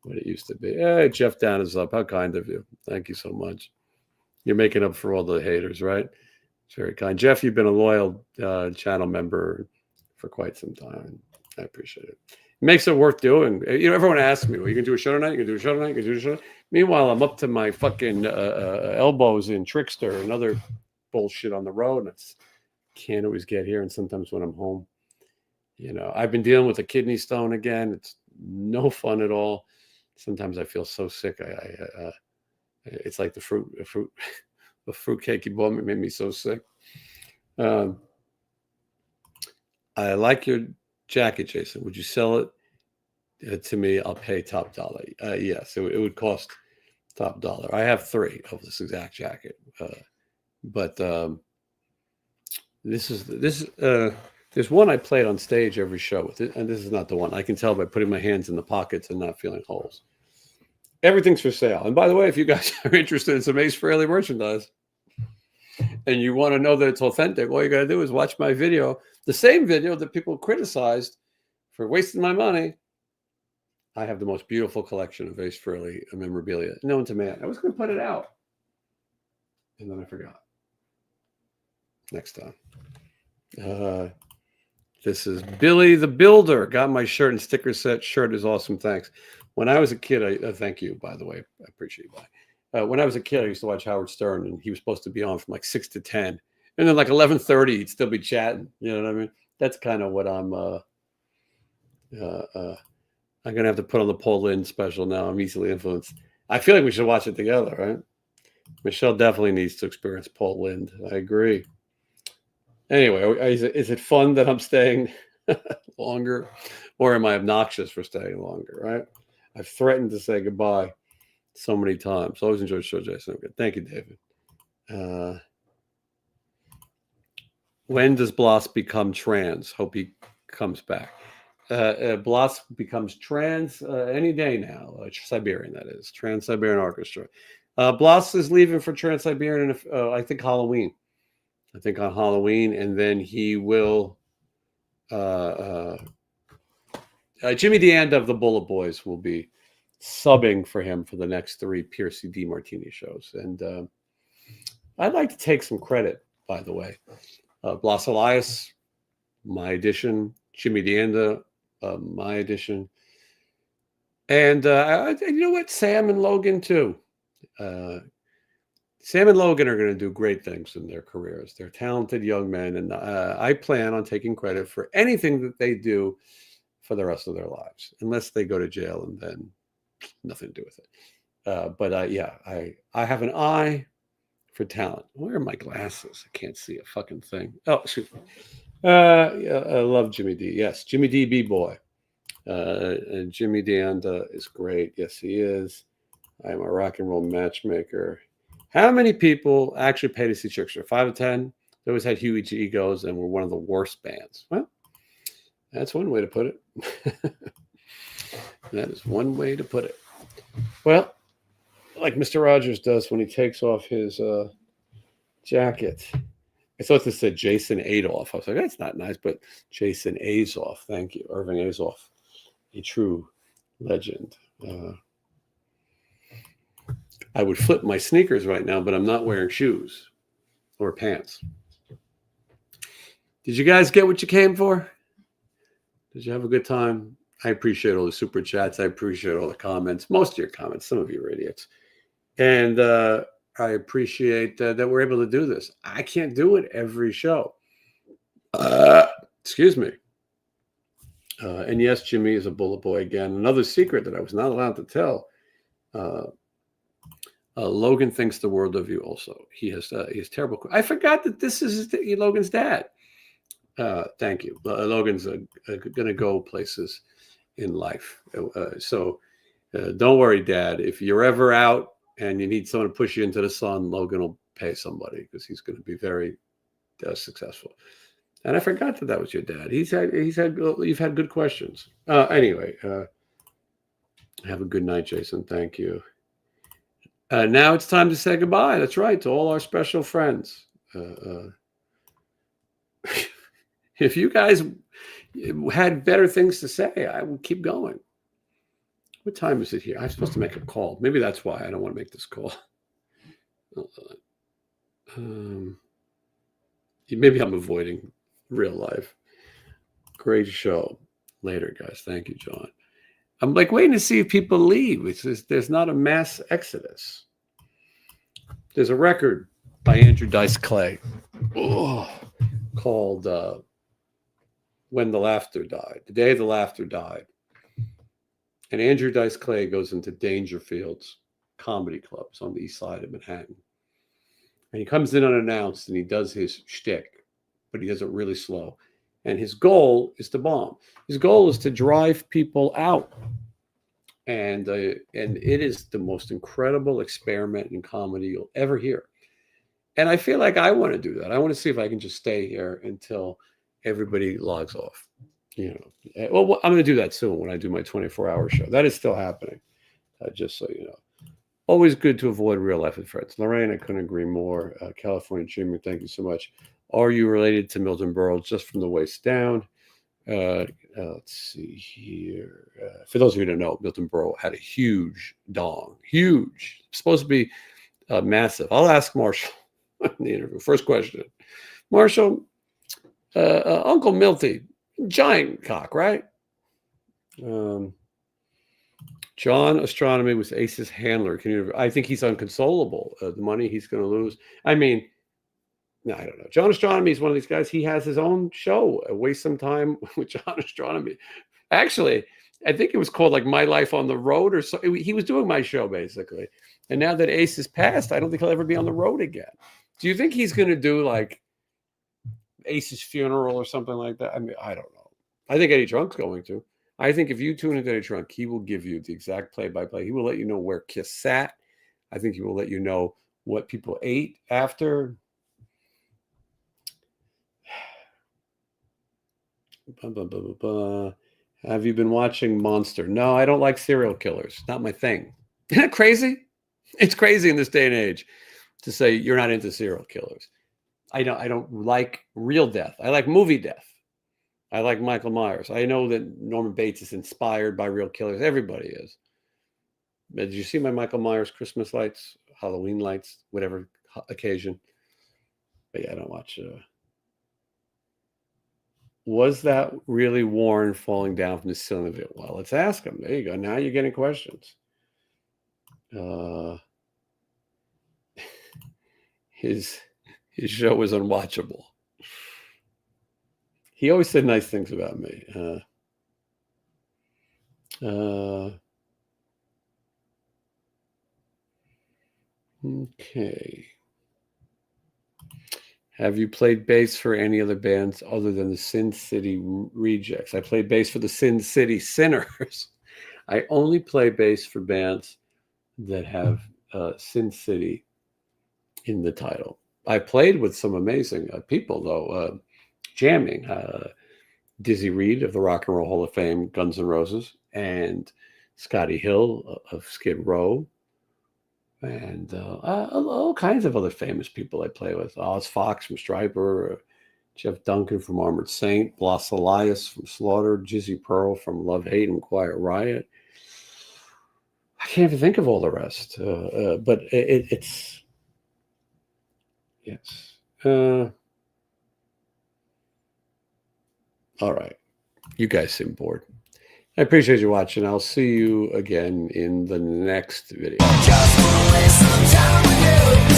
what it used to be. Hey, Jeff Down is up. How kind of you. Thank you so much. You're making up for all the haters, right? It's very kind. Jeff, you've been a loyal channel member for quite some time. I appreciate it. It makes it worth doing. Everyone asks me, well, you can do a show tonight? You can do a show tonight? You can do a show tonight? Meanwhile, I'm up to my fucking elbows in Trickster and other bullshit on the road. And can't always get here. And sometimes when I'm home, I've been dealing with a kidney stone again. It's no fun at all. Sometimes I feel so sick. It's like the fruitcake you bought me made me so sick. I like your jacket, Jason. Would you sell it to me? I'll pay top dollar. Yes, it would cost top dollar. I have 3 of this exact jacket, but there's one I played on stage every show with it, and this is not the one. I can tell by putting my hands in the pockets and not feeling holes. Everything's for sale. And by the way, if you guys are interested in some Ace Frehley merchandise and you want to know that it's authentic, all you got to do is watch my video, the same video that people criticized for wasting my money. I have the most beautiful collection of Ace Frehley memorabilia known to man. I was going to put it out, and then I forgot. Next time. This is Billy the Builder. Got my shirt and sticker set. Shirt is awesome. Thanks. When I was a kid, thank you, by the way. I appreciate it. When I was a kid, I used to watch Howard Stern, and he was supposed to be on from like 6 to 10. And then like 11:30, he'd still be chatting. You know what I mean? That's kind of what I'm going to have to put on the Paul Lynde special now. I'm easily influenced. I feel like we should watch it together, right? Michelle definitely needs to experience Paul Lynde. I agree. Anyway, is it fun that I'm staying longer, or am I obnoxious for staying longer, right? I've threatened to say goodbye so many times. Always enjoyed the show, Jason. Okay. Thank you, David. When does Bloss become trans? Hope he comes back. Bloss becomes trans any day now. Siberian, that is. Trans-Siberian Orchestra. Bloss is leaving for Trans-Siberian, I think, Halloween. I think on Halloween, and then he will. Jimmy DeAnda of the Bullet Boys will be subbing for him for the next 3 Pearcy DeMartini shows, and I'd like to take some credit, by the way. Blas Elias, my edition. Jimmy DeAnda, my edition, and you know what? Sam and Logan too. Sam and Logan are going to do great things in their careers. They're talented young men, and I plan on taking credit for anything that they do for the rest of their lives, unless they go to jail and then nothing to do with it. But I have an eye for talent. Where are my glasses? I can't see a fucking thing. Oh, shoot. I love Jimmy D. Yes, Jimmy D. B-boy. And Jimmy DeAnda is great. Yes, he is. I am a rock and roll matchmaker. How many people actually pay to see Trickster? 5 out of 10. They always had huge egos and were one of the worst bands. Well, that's one way to put it. That is one way to put it. Well, like Mr. Rogers does when he takes off his jacket. I thought this said Jason Adolf. I was like, that's not nice, but Jason Azoff. Thank you. Irving Azoff, a true legend. I would flip my sneakers right now, but I'm not wearing shoes or pants. Did you guys get what you came for? Did you have a good time? I appreciate all the super chats. I appreciate all the comments. Most of your comments. Some of you are idiots. And I appreciate that we're able to do this. I can't do it every show. Excuse me. And yes, Jimmy is a bullet boy again. Another secret that I was not allowed to tell. Logan thinks the world of you also. He has terrible. I forgot that this is Logan's dad. Thank you. Logan's going to go places in life. So don't worry, Dad. If you're ever out and you need someone to push you into the sun, Logan will pay somebody because he's going to be very successful. And I forgot that was your dad. You've had good questions. Anyway, have a good night, Jason. Thank you. Now it's time to say goodbye. That's right, to all our special friends. If you guys had better things to say, I would keep going. What time is it here? I'm supposed to make a call. Maybe that's why I don't want to make this call. Maybe I'm avoiding real life. Great show. Later, guys. Thank you, John. I'm like waiting to see if people leave. There's not a mass exodus. There's a record by Andrew Dice Clay called When the Laughter Died, The Day the Laughter Died. And Andrew Dice Clay goes into Dangerfield's comedy clubs on the east side of Manhattan. And he comes in unannounced and he does his shtick, but he does it really slow. And his goal is to bomb. His goal is to drive people out. And it is the most incredible experiment in comedy you'll ever hear. And I feel like I want to do that. I want to see if I can just stay here until everybody logs off. Well, I'm going to do that soon when I do my 24-hour show. That is still happening, just so you know. Always good to avoid real life with friends. Lorraine, I couldn't agree more. California Jimmy, thank you so much. Are you related to Milton Berle just from the waist down? Let's see here. For those of you who don't know, Milton Berle had a huge dong. Huge. Supposed to be massive. I'll ask Marshall in the interview. First question. Marshall, Uncle Milty, giant cock, right? John Astronomy was Ace's handler. I think he's unconsolable. The money he's going to lose. I mean, no, I don't know. John Astronomy is one of these guys. He has his own show. Waste some time with John Astronomy. Actually, I think it was called like My Life on the Road or so. He was doing my show basically. And now that Ace is passed, I don't think he'll ever be on the road again. Do you think he's going to do like Ace's funeral or something like that? I mean, I don't know. I think Eddie Trunk's going to. I think if you tune into Eddie Trunk, he will give you the exact play-by-play. He will let you know where Kiss sat. I think he will let you know what people ate after. Have you been watching Monster? No, I don't like serial killers. Not my thing. Isn't that crazy? It's crazy in this day and age to say you're not into serial killers. I don't like real death. I like movie death. I like Michael Myers. I know that Norman Bates is inspired by real killers. Everybody is. But did you see my Michael Myers Christmas lights, Halloween lights, whatever occasion? But yeah, I don't watch. Was that really Warren falling down from the ceiling of it? Well, let's ask him. There you go. Now you're getting questions. His show was unwatchable. He always said nice things about me. Okay. Have you played bass for any other bands other than the Sin City Rejects? I played bass for the Sin City Sinners. I only play bass for bands that have Sin City in the title. I played with some amazing people, though. Jamming, Dizzy Reed of the Rock and Roll Hall of Fame, Guns N' Roses, and Scotty Hill of Skid Row, and all kinds of other famous people I play with. Oz Fox from Stryper, Jeff Duncan from Armored Saint, Blas Elias from Slaughter, Jizzy Pearl from Love, Hate, and Quiet Riot. I can't even think of all the rest, but it's yes. All right. You guys seem bored. I appreciate you watching. I'll see you again in the next video. Just wanna waste some time with you.